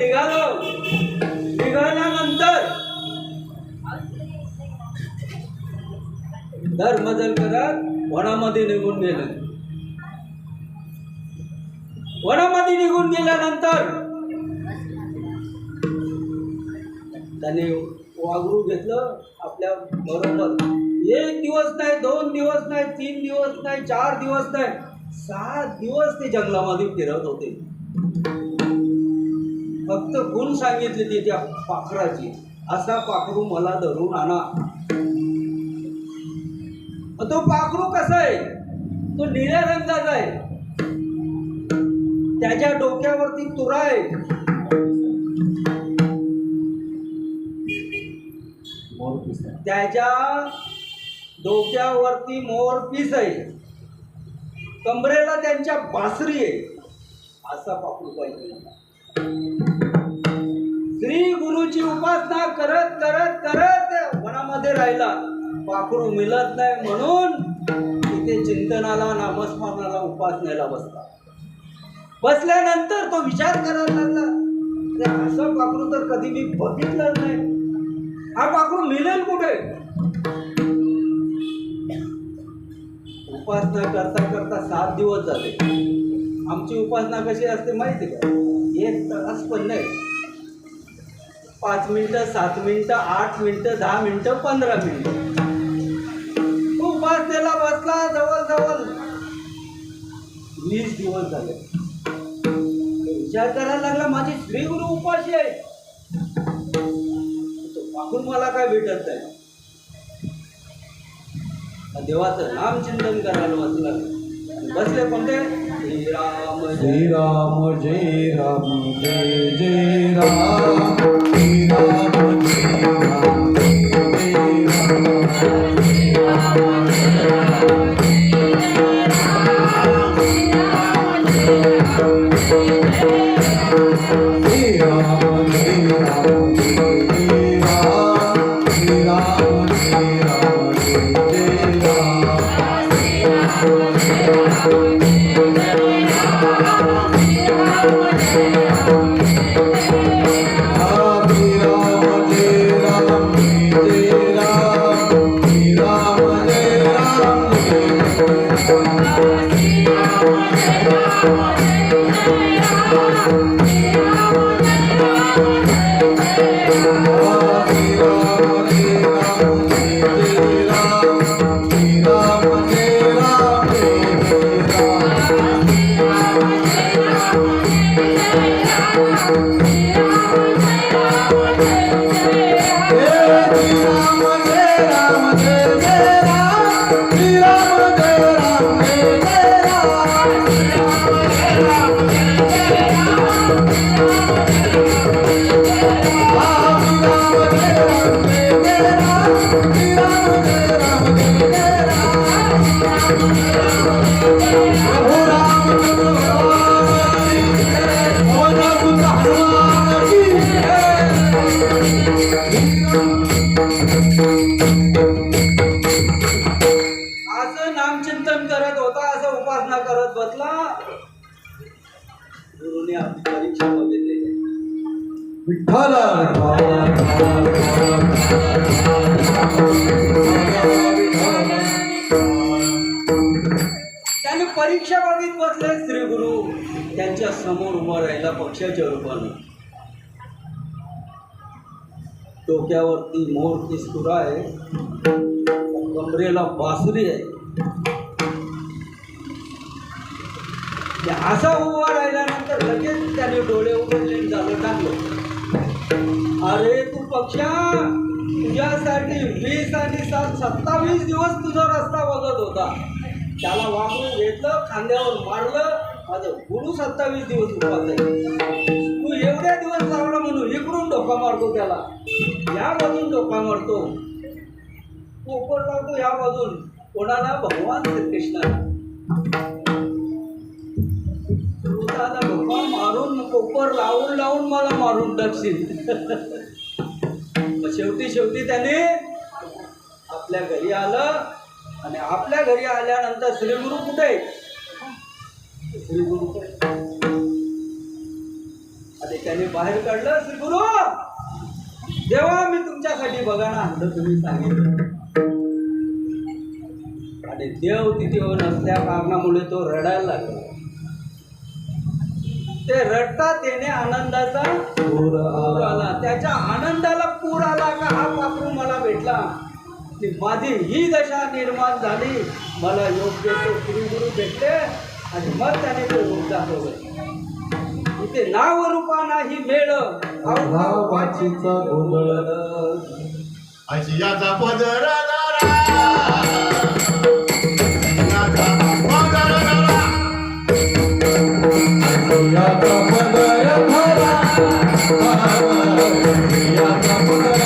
निघाल्यानंतर धर्मजल करत वनामध्ये निघून गेलं. वनामध्ये निघून गेल्यानंतर त्याने वाघरू घेतलं आपल्या बरोबर. 1 दिवस नाही, 2 दिवस नाही, 3 दिवस नाही, 4 दिवस नाही, 7 दिवस ते जंगलामध्ये फिरत होते. फक्त गुण सांगितले ते त्या पाखराची, असा पाखरू मला धरून आणा. तो पाखरू कसा आहे, तो निळ्या रंगाचा आहे, त्याच्या डोक्यावरती तुरा आहे, त्याच्या डोक्यावरती मोरपीस आहे, कमरेला त्यांच्या बासरी आहे. असा पाखरू पाहिजे मला. श्री गुरुची उपासना करत करत करत वनामध्ये राहिला. पाखरू मिळत नाही म्हणून तिथे चिंतनाला, नामस्मरणाला, उपासनेला बसला. बसल्यानंतर तो विचार करायला लागला, अरे असं पाखरू तर कधी मी बघितलं नाही. हा पाखरू मिळेल कुठे? उपासना करता करता 7 दिवस झाले. आमची उपासना कशी असते माहिती का? 1 तास पण नाही, 5 मिनिटं, 7 मिनिटं, 8 मिनिटं, 10 मिनिटं, 15 मिनिटं. उपासनेला बसला. जवळ 20 दिवस झाले. विचार करायला लागला, माझी श्री गुरु उपाशी आहे, पाखरून मला काय भेटत नाही. देवाचं नाम चिंतन करायला बसला. बसले कोणते? श्रीराम श्रीराम जय राम जय जय राम, श्रीराम जय राम जय जय राम, असं नामचिंतन करत होता, असं उपासना करत बसला. गुरुने आपली परीक्षा बघितली. विठ्ठल त्याने परीक्षा बघित बसले. श्री गुरु त्यांच्या समोर उभा राहिला पक्षाच्या रूपाने. डोक्यावरती मोरपीस तुरा आहे, कमरेला बासुरी आहे. असा उभा राहिल्यानंतर लगेच त्याने डोळे उघडले, झालं टाकलं. अरे तू पक्षा, तुझ्यासाठी 20 आणि 7 27 दिवस तुझा रस्ता बघत होता. त्याला वापरून घेतलं, खांद्यावर मारलं. माझं गुरु 27 दिवस उपास आहे. तू एवढ्या दिवस लावला म्हणून इकडून डोका मारतो, त्याला या बाजून डोका मारतो, पोपट लावतो या बाजून. कोणाला? भगवान श्रीकृष्णाला. तू त्याला डोका मारून पोपर लावून लावून मला मारून टाकशील. शेवटी त्याने आपल्या घरी आलं. आणि आपल्या घरी आल्यानंतर श्रीगुरु कुठे? श्रीगुरु आणि त्याने बाहेर काढलं. श्रीगुरु देवा, मी तुमच्यासाठी बघा ना आणलं, तुम्ही सांगितलं. आणि देव तिथे नसल्या कारणामुळे तो रडायला लागला. ते रडतात येणे आनंदाचा पूर आला. त्याच्या आनंदाला पूर आला का हा पाखरू मला भेटला. माझी ही दशा निर्माण झाली. मला योग्य तो श्रीगुरु भेटले आणि मग त्याने ते रूप दाखवलं. इथे नाव रूपा नाही मेळ, वाचीचा गोंधळ आशियाचा पदर याचा पदर धरा याचा पदर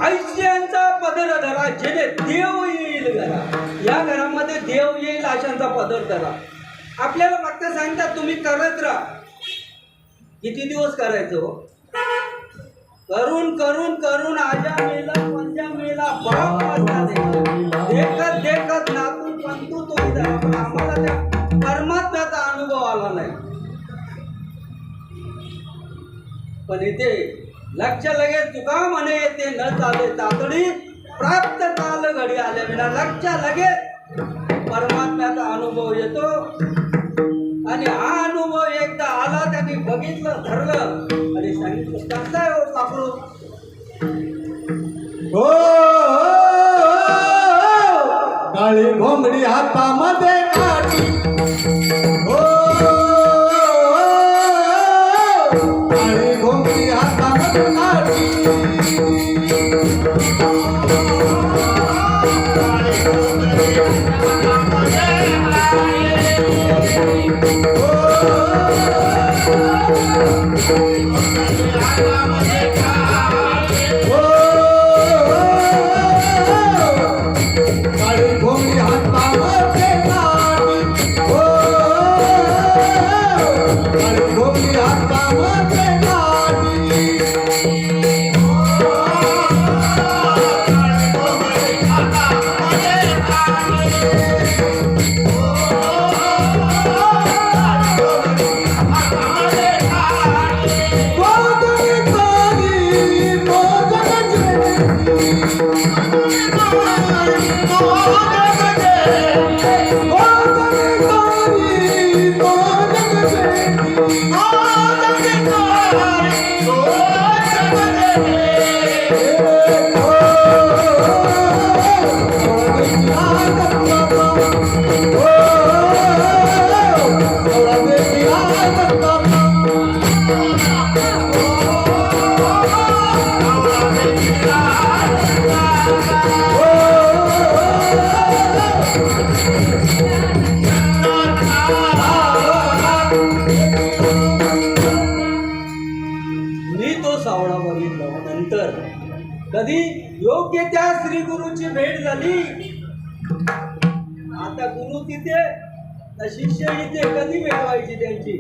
ऐश्यांचा पदर धरा जेणे देव येईल घरा. या घरामध्ये देव येईल अशांचा पदर धरा. आपल्याला फक्त सांगतात तुम्ही करत राहा. किती दिवस करायचं हो? करून करून करून आजा मेला पंजा मेला बाप वाजता देखत देखत नातू पंतू तो झाला. पण आम्हाला त्या परमात्म्याचा अनुभव आला नाही. पण इथे लक्ष लगेच तुका म्हणे ते न चाले तातडी प्राप्त काल घडी आल्या विना लक्ष लगेच परमात्म्याचा अनुभव येतो. आणि हा अनुभव एकदा आला त्यांनी बघितलं धरलं आणि सांगितलं कसं आहे हो पाखरू. हो काळी घोंगडी हातामध्ये काठी हो काळी घोंगडी हातामध्ये काठी काळी घोंगडी हातामध्ये काठी हो काळी घोंगडी हातामध्ये काठी मी तो सावळा बघितला नंतर कधी योग्य त्या श्री गुरुची भेट झाली. आता गुरु तिथे ना शिष्य इथे. कधी भेट व्हायची त्यांची?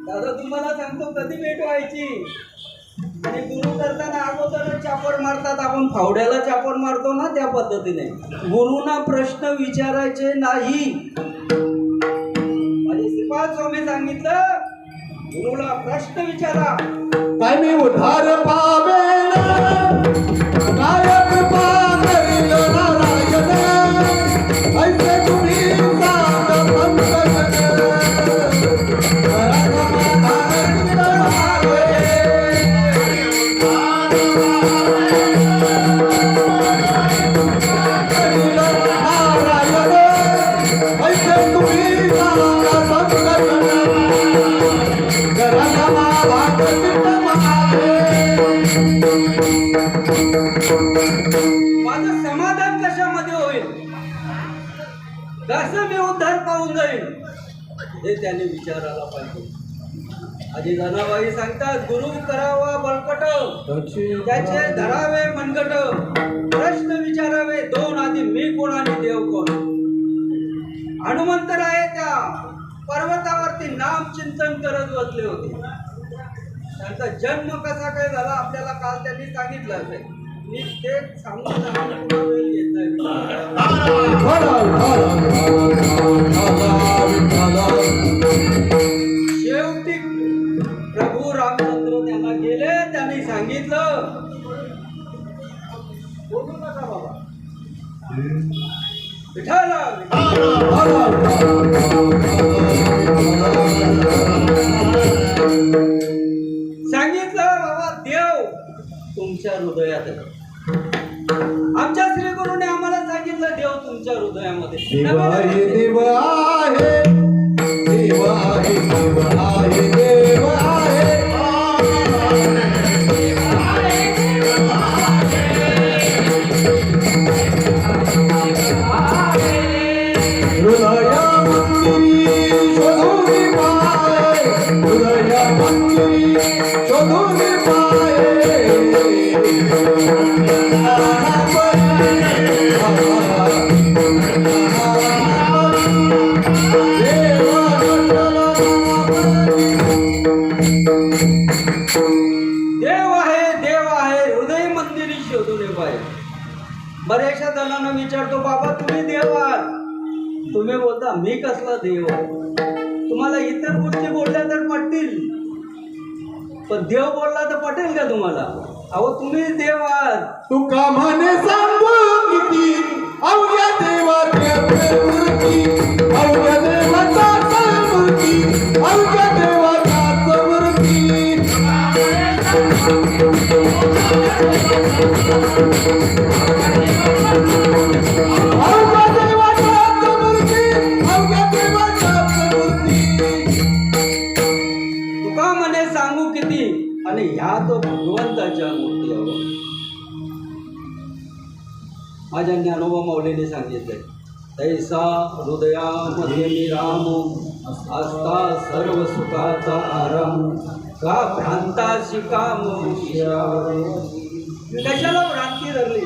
दादा तुम्हाला सांगतो कधी भेट व्हायची. आणि गुरु करताना अगोदर चापर मारतात. आपण फावड्याला चापर मारतो ना त्या पद्धतीने गुरुना प्रश्न विचारायचे नाही. आणि श्रीपाद स्वामी सांगितलं गुरुला प्रश्न विचारा. काय मी उद्धार पावेन नायक पावेन नारायण ऐसे तुम्ही सांग पंकजन माझं समाधान कशामध्ये होईल? कसं मी उद्धार पाहून जाईल हे त्याने विचारायला पाहिजे. आधी जनाबाई सांगतात गुरु करावा बळकट त्याचे धरावे मनगट. प्रश्न विचारावे दोन आधी मी कोण आणि देव कोण. हनुमंत राय त्या पर्वतावरती नाम चिंतन करत बसले होते. त्यांचा जन्म कसा काय झाला आपल्याला काल त्यांनी सांगितलं असेल. मी ते सांगून वेळ घेत शेवटी प्रभू रामचंद्र त्यांना गेले. त्यांनी बोलू नका बाबा. विठ्ठल सांगितलं बाबा, देव तुमच्या हृदयात आहे. आमच्या श्री गुरुने आम्हाला सांगितलं देव तुमच्या हृदयामध्ये. देव आहे, देव आहे, देव आहे, देव आहे, देव आहे. हृदया मंदिरी शोधून पाय, हृदया मंदिरी शोधून पाय. देव आहे, देव आहे, हृदय मंदिरी शोधून पाहिजे. बऱ्याचशा जणांना विचारतो, बाबा तुम्ही देव आहात. तुम्ही बोलता मी कसला देव आहे. तुम्हाला इतर गोष्टी बोलल्या तर पटतील, पण देव बोलला तर पटेल का तुम्हाला? अहो तुम्ही देव आहात. तू कामाने सांगू किती अवघ्या देवाच्या मूर्ती, अवघ्या देवाचा मूर्ती, अवघ्या देवाचा मूर्ती. अवघ्या देवाचा मूर्ती, अवघ्या देवाचा मूर्ती. तुका म्हणे सांगू किती, आणि ह्या तो भगवंताच्या मूर्ती. माझ्या ज्ञानोबा माऊलीने सांगितले, तैसा हृदयामध्ये मी राम, असता सर्व सुखाचा आराम, का भ्रांताशी काम कशाला भ्रांती धरली.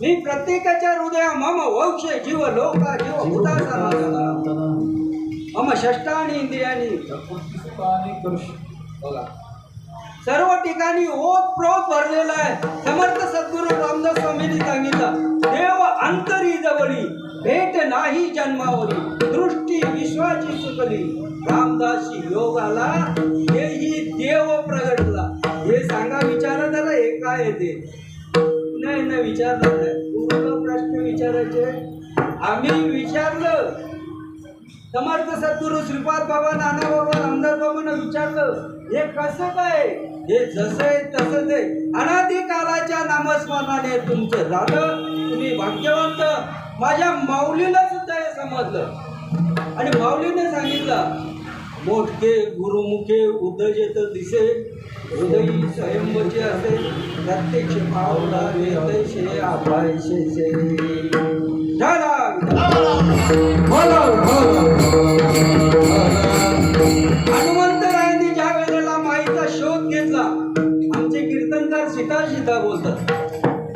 मी प्रत्येकाच्या हृदया मम वंश जीव लोका जीव भूता सनातन, मम षष्टानी इंद्रियानी बघा सर्व ठिकाणी ओतप्रोत भरलेला आहे. समर्थ सद्गुरू रामदास स्वामींनी सांगितलं, देव अंतरी जवळी भेट नाही जन्मावरी, दृष्टी विश्वाची चुकली, रामदासी योगाला हेही देव प्रगटला. हे सांगा, विचारा जरा हे काय येते. नाही न विचारलं नाही. पूर्ण प्रश्न विचारायचे. आम्ही विचारलं, समर्थ सद्गुरू श्रीपाद बाबा, नाना बाबा, रामदास बाबांना विचारलं, हे कसं काय. हे जसं आहे तसंच आहे. अनादी कालाच्या नामस्मरणाने तुमचं झालं, तुम्ही भाग्यवंत. माझ्या माऊलीला सुद्धा हे समजलं, आणि माऊलीने सांगितलं, मोठके गुरुमुखे उद्धजेत दिसे, हृदयी स्वयंवचे असे, प्रत्यक्ष पावला वेतशे आभायशे. हनुमंतरायांनी ज्या वेळेला माईचा शोध घेतला, आमचे कीर्तनकार सीता बोलतात,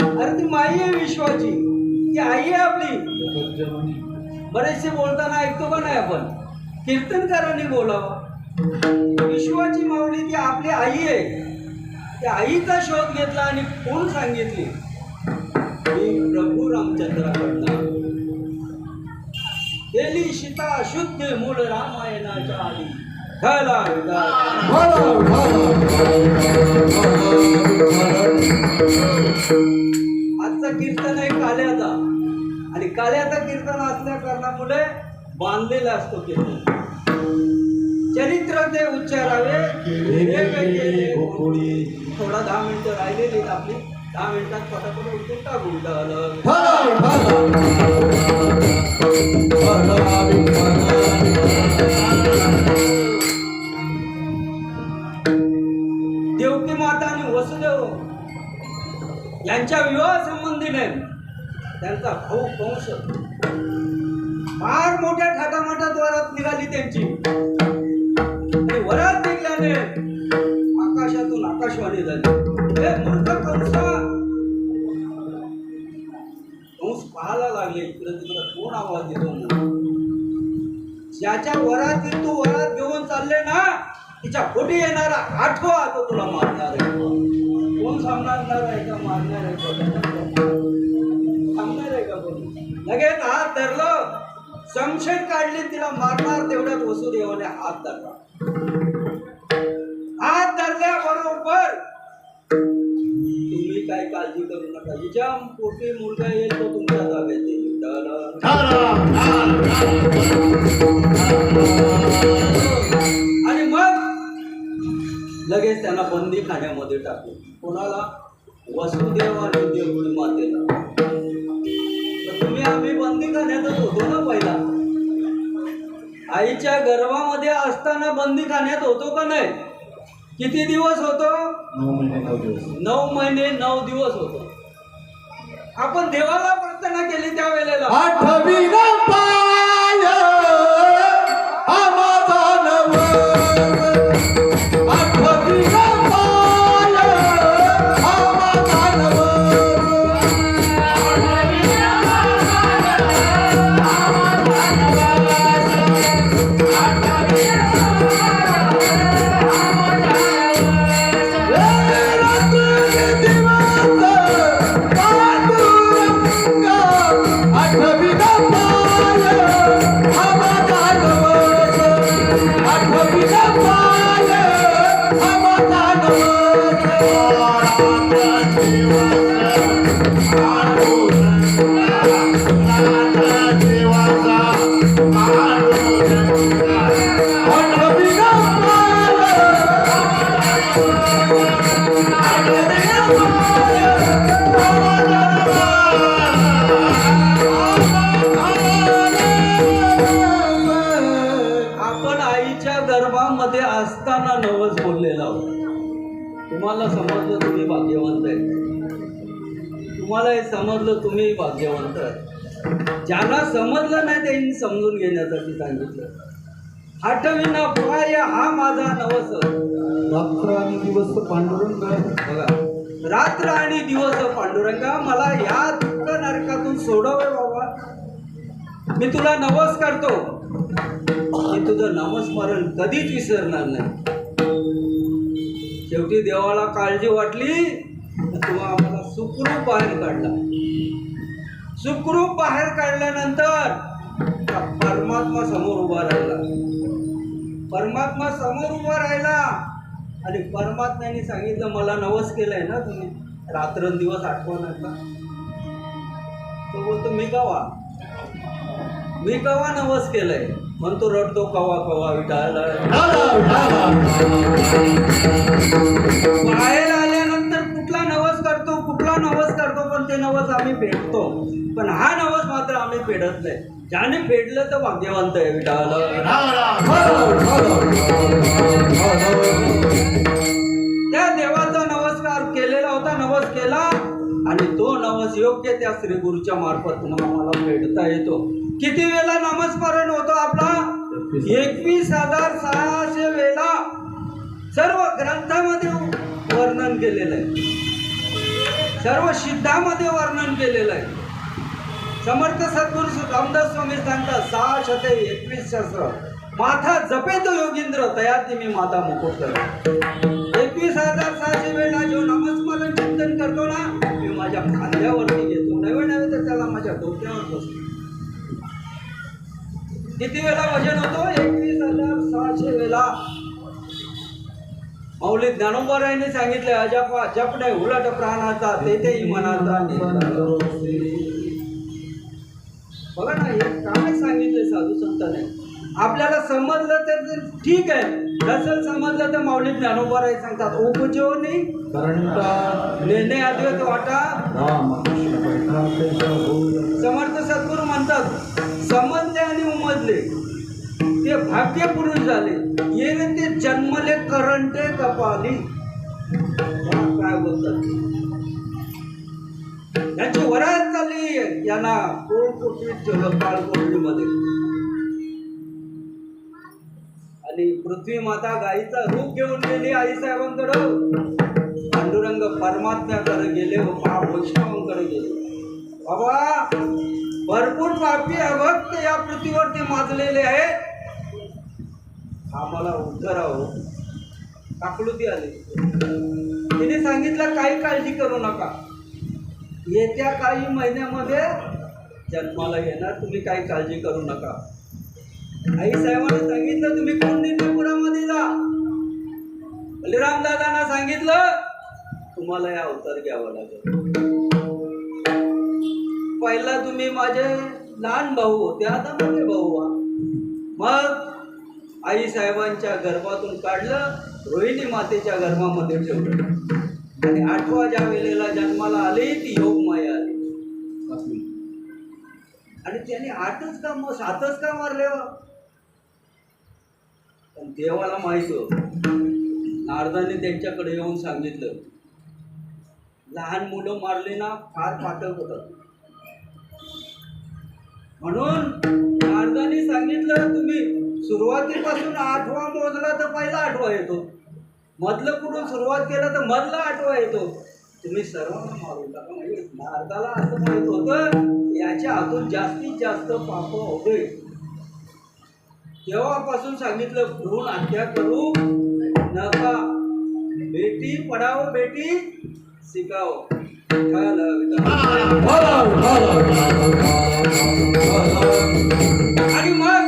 अरे ती माई आहे विश्वाची, ती आई आहे आपली. बरेचसे बोलताना ऐकतो का नाही आपण, कीर्तनकारांनी बोलावं. विश्वाची माऊली ती आपली आई आहे. त्या आईचा शोध घेतला आणि कोण सांगितली, मी प्रभू रामचंद्राकडनं गेली सीता शुद्ध मूळ रामायणाच्या आधी. आजचा कीर्तन आहे काल्याचा, आणि काल्याचा कीर्तन असल्या कारणामुळे बांधलेला असतो कीर्तन. चरित्र ते उच्चारावे थोडा 10 मिनिटं राहिलेली आपली. 10 मिनिटात पटापट उठून टाकून देवकी माता आणि वसुदेव यांच्या विवाह संबंधीने त्यांचा भाऊ कंस फार मोठ्या थाटामाटात वरात निघाली त्यांची. आणि वरात निघल्याने आकाशातून आकाशवाणी झाली, हे मूर्ख कंसा. कंस पाहायला लागले इकडे तिकडे, कोण आवाज देतो म्हणून. ज्याच्या वरात तू वरात घेऊन चालले ना, तिच्या पोटी येणारा आठवा तो तुला मारणार आहे. कोण सांगणार आहे का, मारणार आहे का, सांगणार आहे का कोण. लगेच हात धरलं, संशय काढली, तिला मारणार. तेवढ्यात वसुदेवाने हात धरला. हात धरल्याबरोबर काळजी करू नका. हिच्या पोटी मुलगा येईल तो तुमच्या ताब्यात येईल. आणि मग लगेच त्यांना बंदी खाण्यामध्ये टाकले. कोणाला? वसुदेव आणि देवकी मातेला. तर तुम्ही आम्ही बंदी खाण्यातच होतो ना पहिला. आईच्या गर्भामध्ये असताना बंदी खाण्यात होतो का नाही? किती दिवस होतो? 9 महिने 9 दिवस. 9 महिने 9 दिवस होतो. आपण देवाला प्रार्थना केली त्या वेळेला. आठवी न पाय हा माझा नवस. आठवी न पाय हा माझा नवस. आपण आईच्या गर्भामध्ये असताना नवस बोललेला होता. तुम्हाला समजलं तुम्ही भाग्यवंत आहे. तुम्हाला हे समजलं तुम्ही भाग्यवंत आहे. ज्यांना समजलं नाही त्यांनी समजून घेण्यासाठी सांगितलं. आठविना पाय हा माझा नवस. रात्र आणि दिवस पांडुरंग. बघा, रात्र आणि दिवस पांडुरंगा मला या दुःख नरकातून सोडवे बाबा. मी तुला नवस करतो. मी तुझं नामस्मरण कधीच विसरणार नाही. शेवटी देवाला काळजी वाटली, तेव्हा आम्हाला सुखरूप बाहेर काढला. सुखरूप बाहेर काढल्यानंतर परमात्मा समोर उभा राहिला. परमात्मा समोर उभा राहिला आणि परमात्म्याने सांगितलं, मला नवस केलाय ना तुम्ही, रात्रंदिवस आठवा नका. तो बोलतो, मी कवा नवस केलंय. म्हणतो रडतो, कवा विटायला. बाहेर आल्यानंतर कुठला नवस करतो पण ते नवस आम्ही फेडतो. पण हा नवस मात्र आम्ही फेडत नाही. ज्याने फेडलं तर भाग्यवंत आहे. विटायला त्या देवाचा नमस्कार केलेला होता. नवस केला आणि तो नवस योग्य त्या श्री गुरुच्या मार्फत आम्हाला फेडता येतो. किती वेळा नामस्मरण होतो आपला? 21,600 वेळा. सर्व ग्रंथामध्ये वर्णन केलेलं आहे. सर्व सिद्धामध्ये वर्णन केलेलं आहे. समर्थ सद्गुरू रामदास स्वामी सांगतात, 621 शस्त्र माथा जपे तो योगींद्र तयाती मी माता मुकुट कर. 21,600 वेळा जो नामस्मरण चिंतन करतो ना, मी माझ्या खांद्यावरती घेतो. नव्हे तर त्याला माझ्या डोक्यावर बसतो. किती वेळा वजन होतो? 21,600 वेळा. मौली ज्ञानोबरायांनी सांगितले, जप नाही उलट प्राणाचा तेथेही मनाचा. बघा ना, हे काय सांगितले साधू संतांनी. आपल्याला समजलं तर ठीक आहे, नसेल समजलं तर माऊली ज्ञानोबराय सांगतात, उपजीवनी निर्णय अद्वैत वाटा. समर्थ सद्गुरू म्हणतात, समजले आणि उमजले ते भाग्य पुरुष झाले. येणे ते जन्मले करंटे कपाली. काय बोलतात, त्यांची वरात चालली यांना काळकोटरीमध्ये. आणि पृथ्वी माता गाईचा रूप घेऊन गेली आईसाहेबांकडं. पांडुरंग परमात्म्याकडे गेले व महावैष्णवांकडे गेले. बाबा, भरपूर पापी अभक्त या पृथ्वीवरती माजलेले आहेत. आम्हाला उद्धराव आकृती आली. तिने सांगितलं, काही काळजी करू नका, येत्या काही महिन्यामध्ये जन्माला येणार, तुम्ही काही काळजी करू नका. आई साहेबांना सांगितलं, तुम्ही कौंडिण्यपुरामध्ये जा. बलिराम दादांना सांगितलं, तुम्हाला हे अवतार घ्यावा लागेल. पहिला तुम्ही माझे लहान भाऊ होते, आता मोठे भाऊ व्हा. मग आई साहेबांच्या गर्भातून काढलं, रोहिणी मातेच्या गर्भामध्ये ठेवलं आणि 8व्या ज्या वेळेला जन्माला आली ती योगमाया आली. आणि त्याने 8च का मग 7च का मारले हो? पण देवाला माहित हो, नारदाने त्यांच्याकडे येऊन सांगितलं, लहान मुलं मारली ना फार पातळ होतात. म्हणून नारदाने सांगितलं, तुम्ही सुरुवातीपासून 8वा मोजला तर पहिला 8वा येतो, मधलं कुठून सुरुवात केलं तर मधला 8वा येतो. तुम्ही सर्वांना मारून टाका. म्हणजे नारदाला असं माहित होतं याच्या हातून जास्तीत जास्त पाप होते. तेव्हापासून सांगितलं, भ्रूण हत्या करू नका, बेटी पढाओ बेटी शिकाओ. आणि मग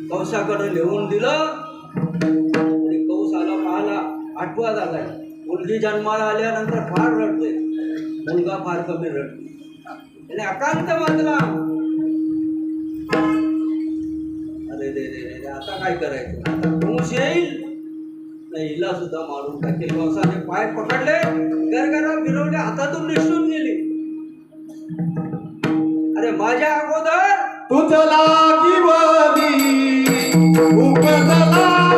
कौसाकडे लिहून दिलं आणि कौसाला पाहला 8वा झालाय. मुलगी जन्माला आल्यानंतर फार रडते, मुलगा फार कमी रडते. त्याने अकांत मानला, अरे रे रे रे, आता काय करायचं, आता कंस येईल नाही, हिला सुद्धा मारून टाकेल. कंसाने पाय पकडले, गरगरा फिरवले, हातातून निसटून गेली. अरे माझ्या अगोदर तुझ लागी वदी उपजला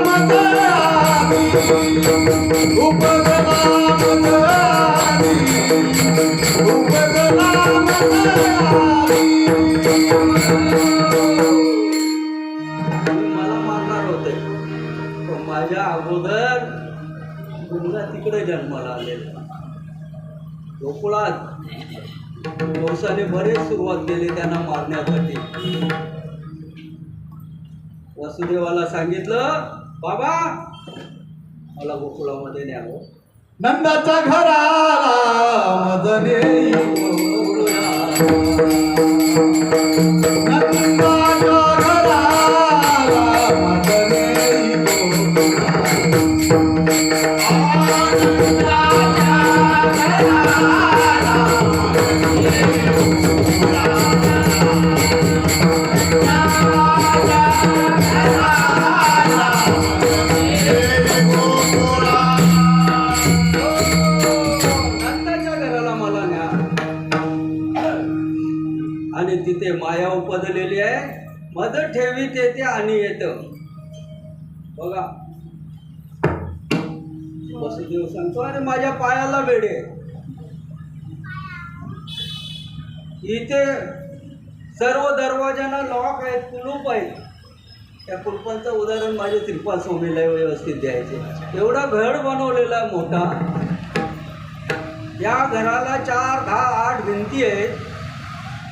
मजराती, उपजला मजराती, उपजला मजराती. तुम्ही मला मारणार होते, पण माझ्या अगोदर मुलगा तिकडे जन्माला आलेला गोकुळात. कंसाने बरेच सुरुवात केली त्यांना मारण्यासाठी. वसुदेवाला सांगितलं, बाबा मला गोकुळामध्ये न्यावं. नंदाच्या घराला मदने नंदाच्या घराला मदने नंदाच्या घराला मला न्या. आणि तिथे माया उपदलेली आहे, मध ठेवीत येते आणि येतं. बघा वसुदेव सांगतो, अरे माझ्या पायाला वेडे. इथे सर्व दरवाजांना लॉक आहेत, कुलूप आहेत. त्या कुलपांचं उदाहरण माझे श्रीपाद स्वामीला व्यवस्थित द्यायचे. एवढा घर बनवलेला मोठा, या घराला 4, 10, 8 भिंती आहेत.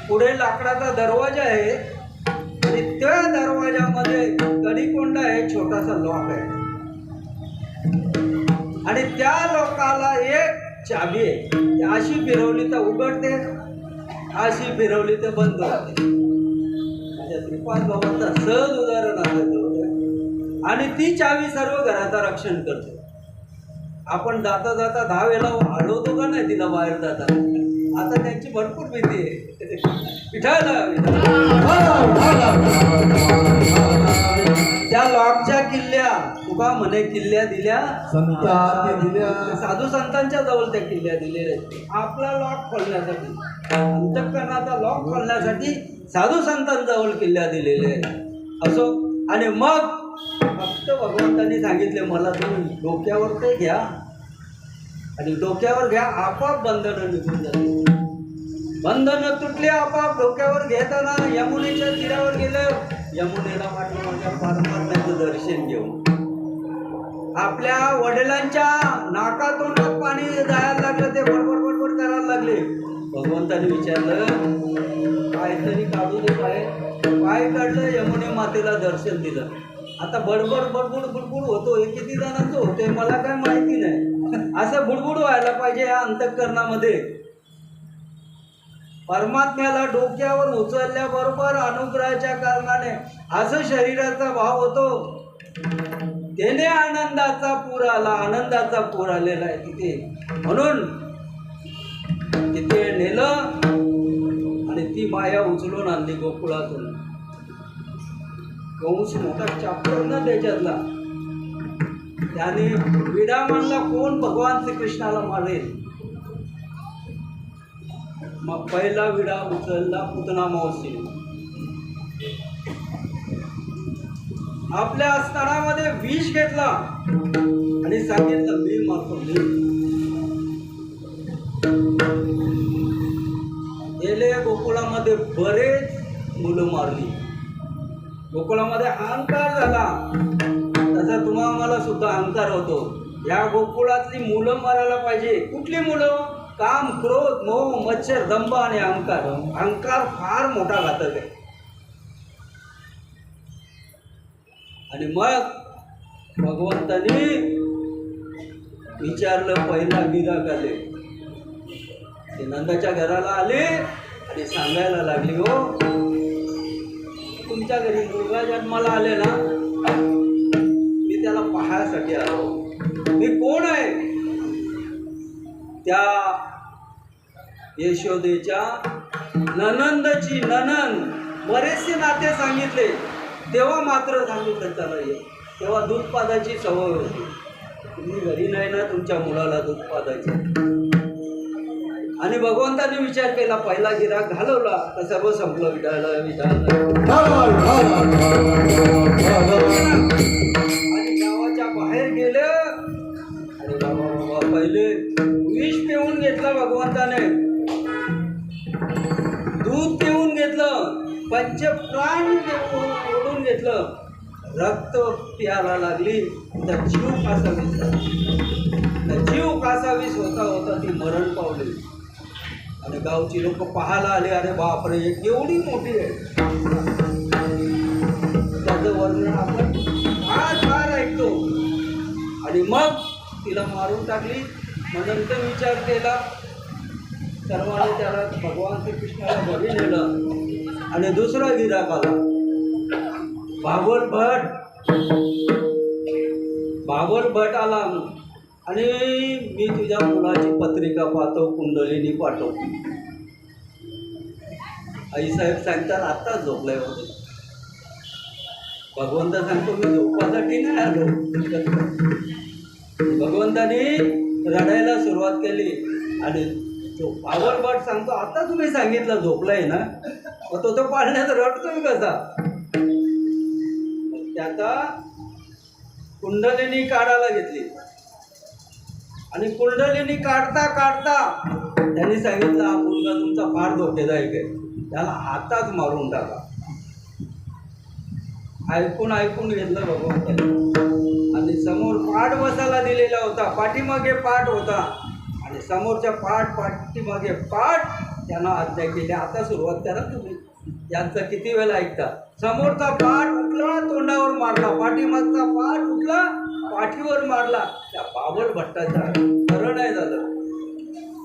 पुढे लाकडाचा दरवाजा आहे आणि त्या दरवाजामध्ये कढीकोंडा आहे, छोटासा लॉक आहे. आणि त्या लॉकाला एक चाबी आहे. अशी फिरवली तर उघडते, अशी फिरवली तर बंद होते. श्रीपाद बाबांचं सहज उदाहरण असं. आणि ती चावी सर्व घराचं रक्षण करते. आपण जाता जाता 10 वेळा हलवतो का नाही तिला बाहेर जाता. आता त्यांची भरपूर भीती आहे. त्या लॉकच्या किल्ल्या तुका म्हणे किल्ल्या दिल्या संतांनी दिल्या. साधू संतांच्या जवळ त्या किल्ल्या दिलेल्या आहेत. आपला लॉक खोलण्यासाठी, अंतःकरणाचा लॉक खोलण्यासाठी साधू संतांजवळ किल्ल्या दिलेल्या आहेत. असो. आणि मग फक्त भगवंतांनी सांगितले, मला तुम्ही डोक्यावर ते घ्या आणि डोक्यावर घ्या, आपोआप बंधनं निघून जाते. बंधनं तुटली आपोआप. डोक्यावर घेताना यमुनेच्या तीरावर गेलं. यमुनेला वाटलं माझ्या परमात्म्याचं दर्शन घेऊन. आपल्या वडिलांच्या नाकातोंडात पाणी जायला लागलं, ते बडबड बडबड करायला लागले. भगवंताने विचारलं, काहीतरी काढू दे पाय. पाय काढलं, यमुने मातेला दर्शन दिलं. आता बडबड बडबड बुडबुड होतो, हे किती जणांचं होते मला काय माहिती नाही. असं बुडबुड व्हायला पाहिजे या अंतःकरणामध्ये. परमात्म्याला डोक्यावर उचलल्याबरोबर अनुग्रहाच्या कारणाने असं शरीराचा भाव होतो. त्याने आनंदाचा पूर आला, आनंदाचा पूर आलेला आहे तिथे. म्हणून तिथे नेलं आणि ती माया उचलून आणली गोकुळातून. कंस मोठा चाप्टर ना त्याच्यातला, त्याने विडा मांडला, कोण भगवान श्रीकृष्णाला मारेल. मग पहिला विडा उचलला पुतना मावशी. आपल्या स्तनामध्ये विष घेतला आणि सांगितलं मी मारतो मी. गेले गोकुळामध्ये बरेच मुलं मारली. गोकुळामध्ये अहंकार झाला, तसा तुम्हा मला सुद्धा अहंकार होतो. या गोकुळातली मुलं मारायला पाहिजे. कुठली मुलं? काम, क्रोध, मोह, मच्छर, दंभ आणि अहंकार. अहंकार फार मोठा घातक आहे. आणि मग भगवंतानी विचारलं, पहिला गिराक आले ते नंदाच्या घराला आले आणि सांगायला लागली, हो तुमच्या घरी मुलगा जन्माला आले ना, मी त्याला पाहायसाठी आलो. मी कोण आहे? त्या यशोदेच्या ननंदची ननंद. बरेचसे नाते सांगितले, तेव्हा मात्र सांगितलं त्याला ये. तेव्हा दूध पाजायची सवय होती. तुम्ही घरी नाही ना तुमच्या मुलाला दूध पाजायचं. आणि भगवंताने विचार केला, पहिला गिराक घालवला तर सर्व संपलं. विटायला आणि गावाच्या बाहेर गेले आणि बाबा पहिले विष पिऊन घेतलं भगवंताने, दूध पिऊन घेतलं, पंचप्राण ओढून घेतलं, रक्त प्यायला लागली तर जीव कासावीस झाला. जीव कासावीस होता होता ती मरण पावली. आणि गावची लोक पाहायला आले, अरे बापरे एवढी मोठी आहे. त्याचं वर्णन आपण फार फार ऐकतो. आणि मग तिला मारून टाकली. मग नंतर विचार केला, सर्वांनी त्याला भगवान श्रीकृष्णाला घरी नेलं. आणि दुसरा गिराक आला, बाबल भट आला आणि मी तुझ्या मुलाची पत्रिका पाठव, कुंडलिनी पाठव. आईसाहेब सांगतात आत्ताच झोपलाय होते. भगवंत सांगतो मी झोपासाठी नाही आलो. भगवंताने रडायला सुरुवात केली आणि तो बाबल भट सांगतो, आता तुम्ही सांगितलं झोपलाय ना, मग तो पाळण्यात रडतोय कसा? त्याचा कुंडलिनी काढायला घेतली आणि कुंडलिनी काढता काढता त्यांनी सांगितलं, हा मुलगा तुमचा फार धोकेदायक आहे, त्याला आताच मारून टाका. ऐकून ऐकून घेतलं भगवंताने. आणि समोर पाठ बसायला दिलेला होता, पाठीमागे पाठ होता आणि समोरच्या पाठीमागे पाठ त्यांना आज्ञा केली, आता सुरुवात करा तुम्ही. यांचं किती वेळा ऐकता. समोरचा पाठ उठला, तोंडावर मारला, पाठीमागचा पाठ उठला, पाठीवर मारला. त्या बाबल भट्टाचा खरं नाही झालं.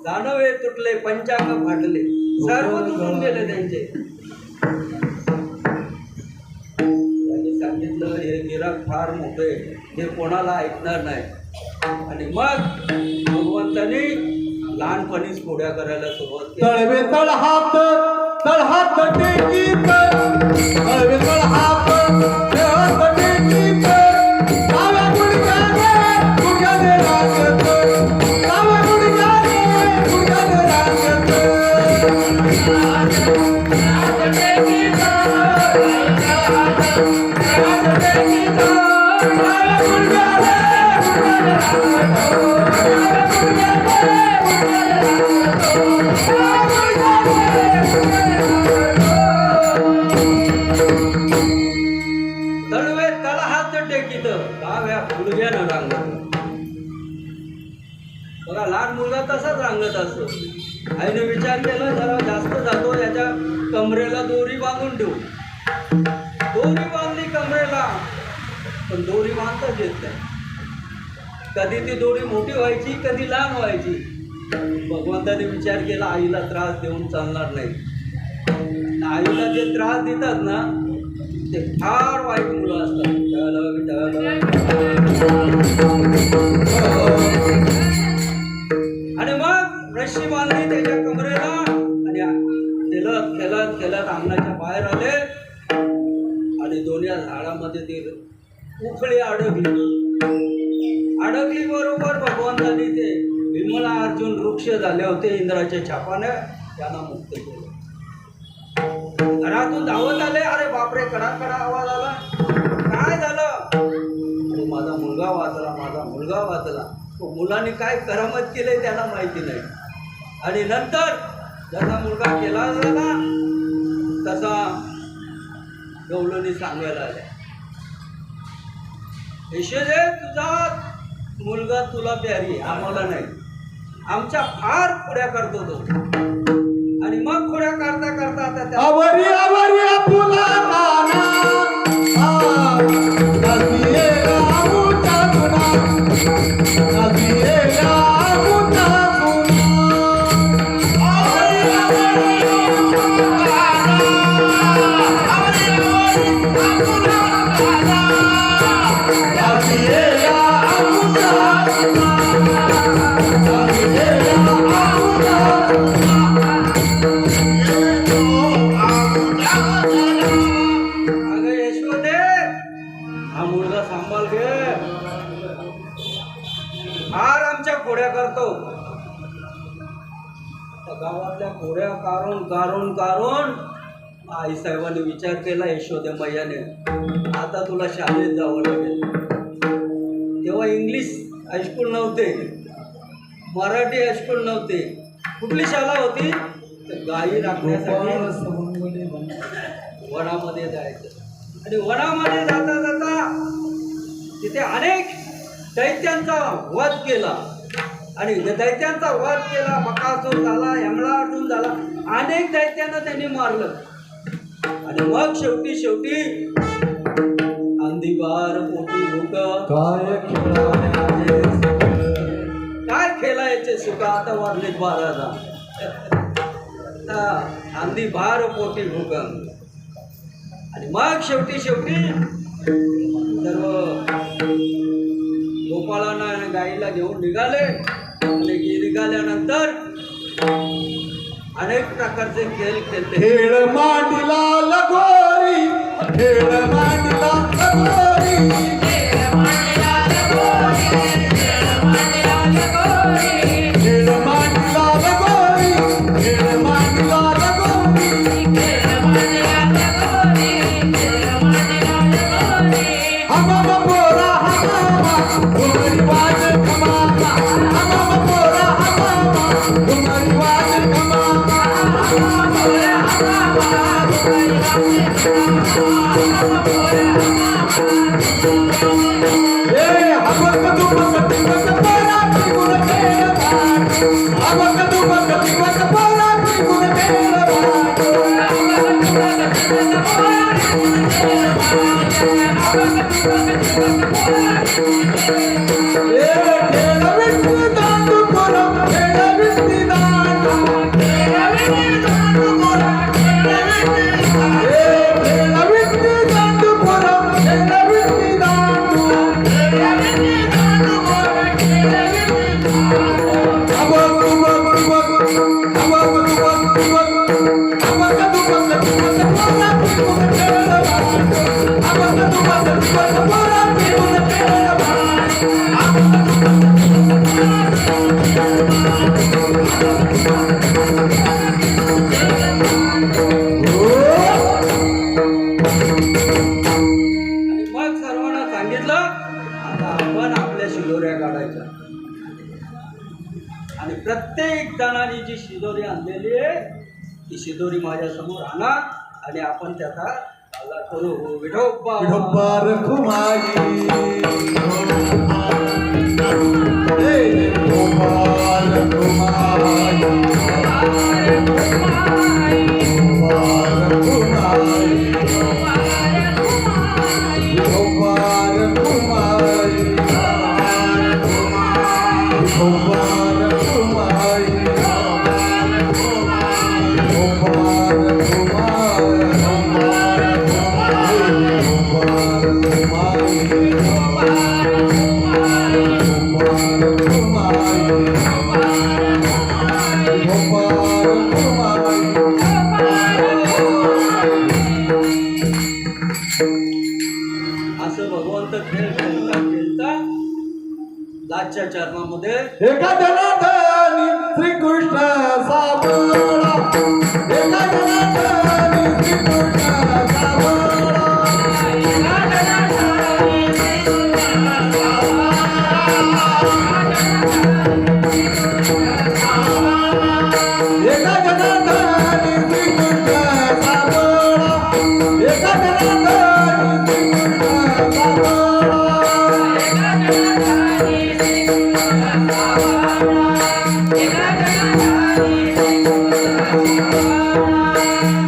दानवे तुटले, पंचांग फाटले, सर्व तुटून गेले त्यांचे. त्यांनी सांगितलं हे गिराक फार मोठे, हे कोणाला ऐकणार नाही. आणि मग भगवंताने लहानपणीच पोड्या करायला सुरुवात केली. तळवे तळहात तळहात टेकीत, तळवे तळहात तळहात टेकीत, डाव्या गुडघ्याने गुडघ्याने रांगत, डाव्या गुडघ्याने गुडघ्याने रांगत. तळवे तळहात टेकीत, डाव्या गुडघ्यानं रांगत. बघा लहान मुलगा तसाच रांगत असतो. आईने विचार केला जरा जास्त जातो, याच्या कमरेला दोरी बांधून ठेवू. दोरी बांधली कमरेला, पण दोरी बांधताच येत नाही. कधी ती दोरी मोठी व्हायची, कधी लहान व्हायची. भगवंताने विचार केला आईला त्रास देऊन चालणार नाही. आईला जे त्रास देतात ना ते फार वाईट मुलं असतात. आणि मग रश्मी बांधली त्याच्या कमरेला आणि खेळत खेळत खेळत अंगणाच्या बाहेर आले आणि दोन्ही झाडामध्ये ती उखळी अडकली बरोबर भगवंतांनी ते विमला अर्जुन वृक्ष झाले होते इंद्राच्या छापाने त्यांना मुक्त केलं. घरातून धावत आले, अरे बापरे कडा कडा आवाज आला, काय झालं? आणि माझा मुलगा वाचला. तो मुलाने काय करामत केलंय त्याला माहिती नाही. आणि नंतर जसा मुलगा केला झाला तसा गवळणी सांगायला आल्या, यशोदे तुझा मुलगा तुला प्यारी, आम्हाला नाही. आमच्या फार खोड्या करतो तो. आणि मग खोड्या करता करता आता आवरी आपुला नाना नदियेला आमुचा गुना नदियेला आमुचा खोड्या करतो. गावातल्या खोड्या काढून आईसाहेबांनी विचार केला यशोदे मैयाने, आता तुला शाळेत जावं लागेल. तेव्हा इंग्लिश हायस्कूल नव्हते, मराठी हायस्कूल नव्हते. कुठली शाळा होती? तर गायी राखण्यासाठी वनामध्ये जायचं. आणि वनामध्ये जाता जाता तिथे अनेक दैत्यांचा वध केला. आणि दैत्यांचा वध केला, बकासूर झाला, यमराजून झाला, अनेक दैत्यांना त्यांनी मारलं. आणि मग शेवटी अंधीबार पोटी भूक काय खेळायचे सुख आता वाढले 12,000. अंधीबार पोटी भूक. आणि मग शेवटी सर्व गोपाळांना आणि गाईला घेऊन निघाले. आणि निघाल्यानंतर अनेक प्रकारचे खेळ खेळते. खेळ मांडीला लगोरी, खेळ मांडीला लगोरी, खेळ मांडीला लगोरी, खेळ मांडीला लगोरी, खेळ मांडीला लगोरी, खेळ मांडीला लगोरी, खेळ मांडीला लगोरी, खेळ मांडीला लगोरी. हमामा पोरा हमामा घुमरी वाज खमामा, हमामा पोरा हमामा घुमरी वाज खमामा, हमामा पोरा हमामा घुमरी वाज खमामा. ए हबक दुबक तिबक पोरा त्रिगुण खेळ भाट, हबक दुबक तिबक पोरा त्रिगुण खेळ भाट, हबक दुबक तिबक पोरा त्रिगुण खेळ भाट, हबक दुबक तिबक पोरा त्रिगुण खेळ भाट. ए खेळ विष्णू दांडू कोरा, खेळ विष्णू दांडू, खेळ विष्णू दांडू कोरा, खेळ विष्णू दांडू, ए खेळ विष्णू दांडू कोरा, खेळ विष्णू दांडू, खेळ विष्णू दांडू कोरा, खेळ विष्णू दांडू. हबक दुबक तिबक, हबक दुबक तिबक, हबक दुबक तिबक पोरा त्रिगुण खेळ भाट, हबक दुबक तिबक पोरा त्रिगुण खेळ भाट, हबक आणि मग सर्वांना सांगितलं आता आपण आपल्या शिदोऱ्या काढायच्या. आणि प्रत्येक जणांनी जी शिदोरी आणलेली आहे ती शिदोरी माझ्यासमोर आणा आणि आपण त्याचा आला करू. विठोबा विठोबा रखुमाई, Bye. कृष्णाच्या चरणामध्ये एका जनार्दनी श्रीकृष्ण सावळा एका जनार्दनी श्रीकृष्ण सावळा एका जनार्दनी श्रीकृष्ण सावळा एका जनार्दनी श्रीकृष्ण सावळा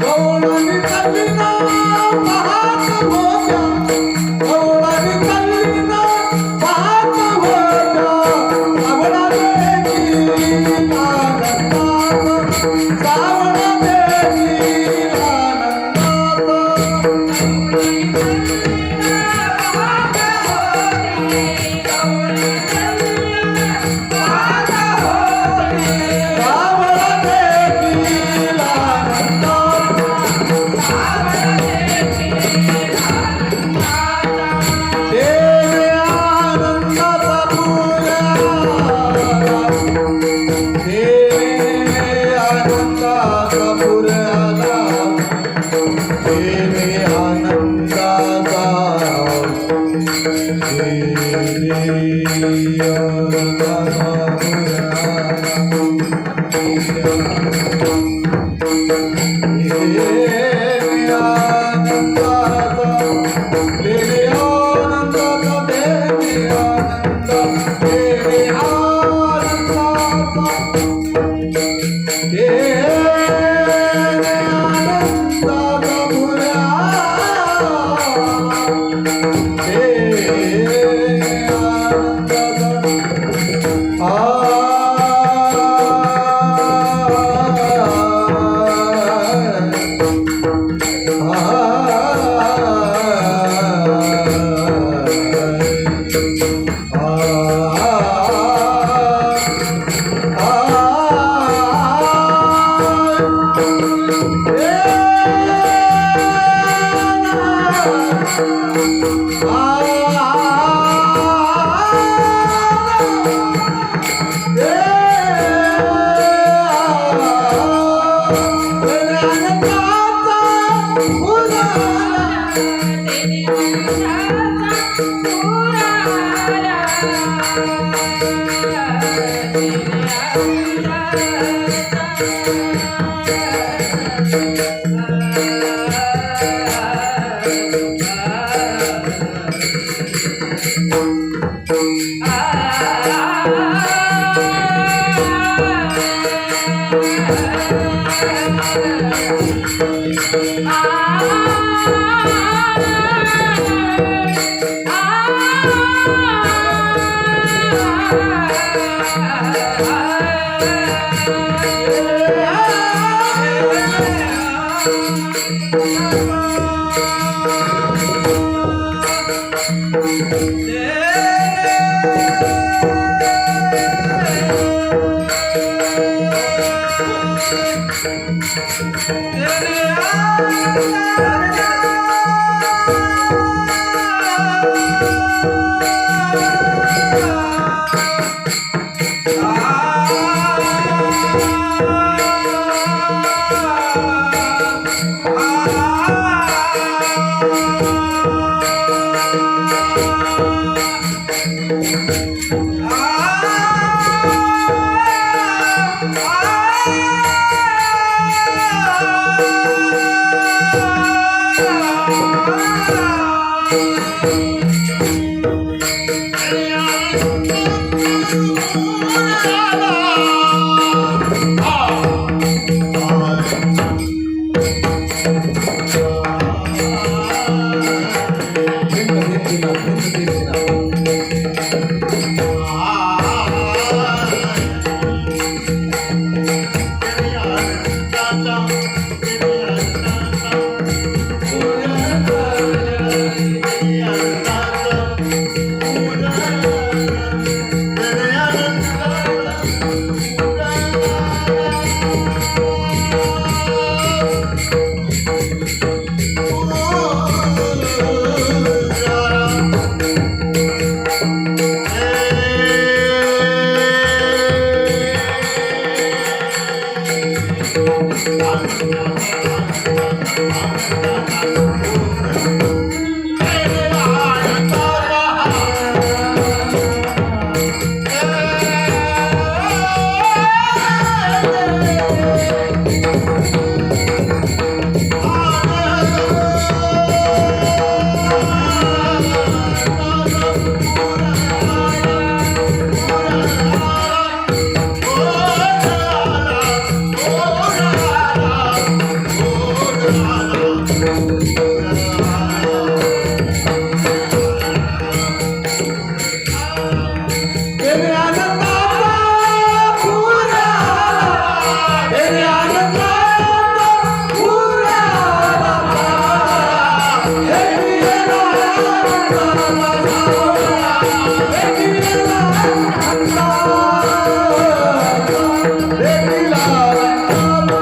गवळणी कल्लीना पाहत होत्या गवळणी कल्लीना पाहत होत्या सावळा देवी आनंदात सावळा देवी आनंदात सावळा देवी आनंदात देवी आनंदाचा पुराला देवी आनंदाचा पुराला देवी आनंदाचा देवी आनंदाचा देवी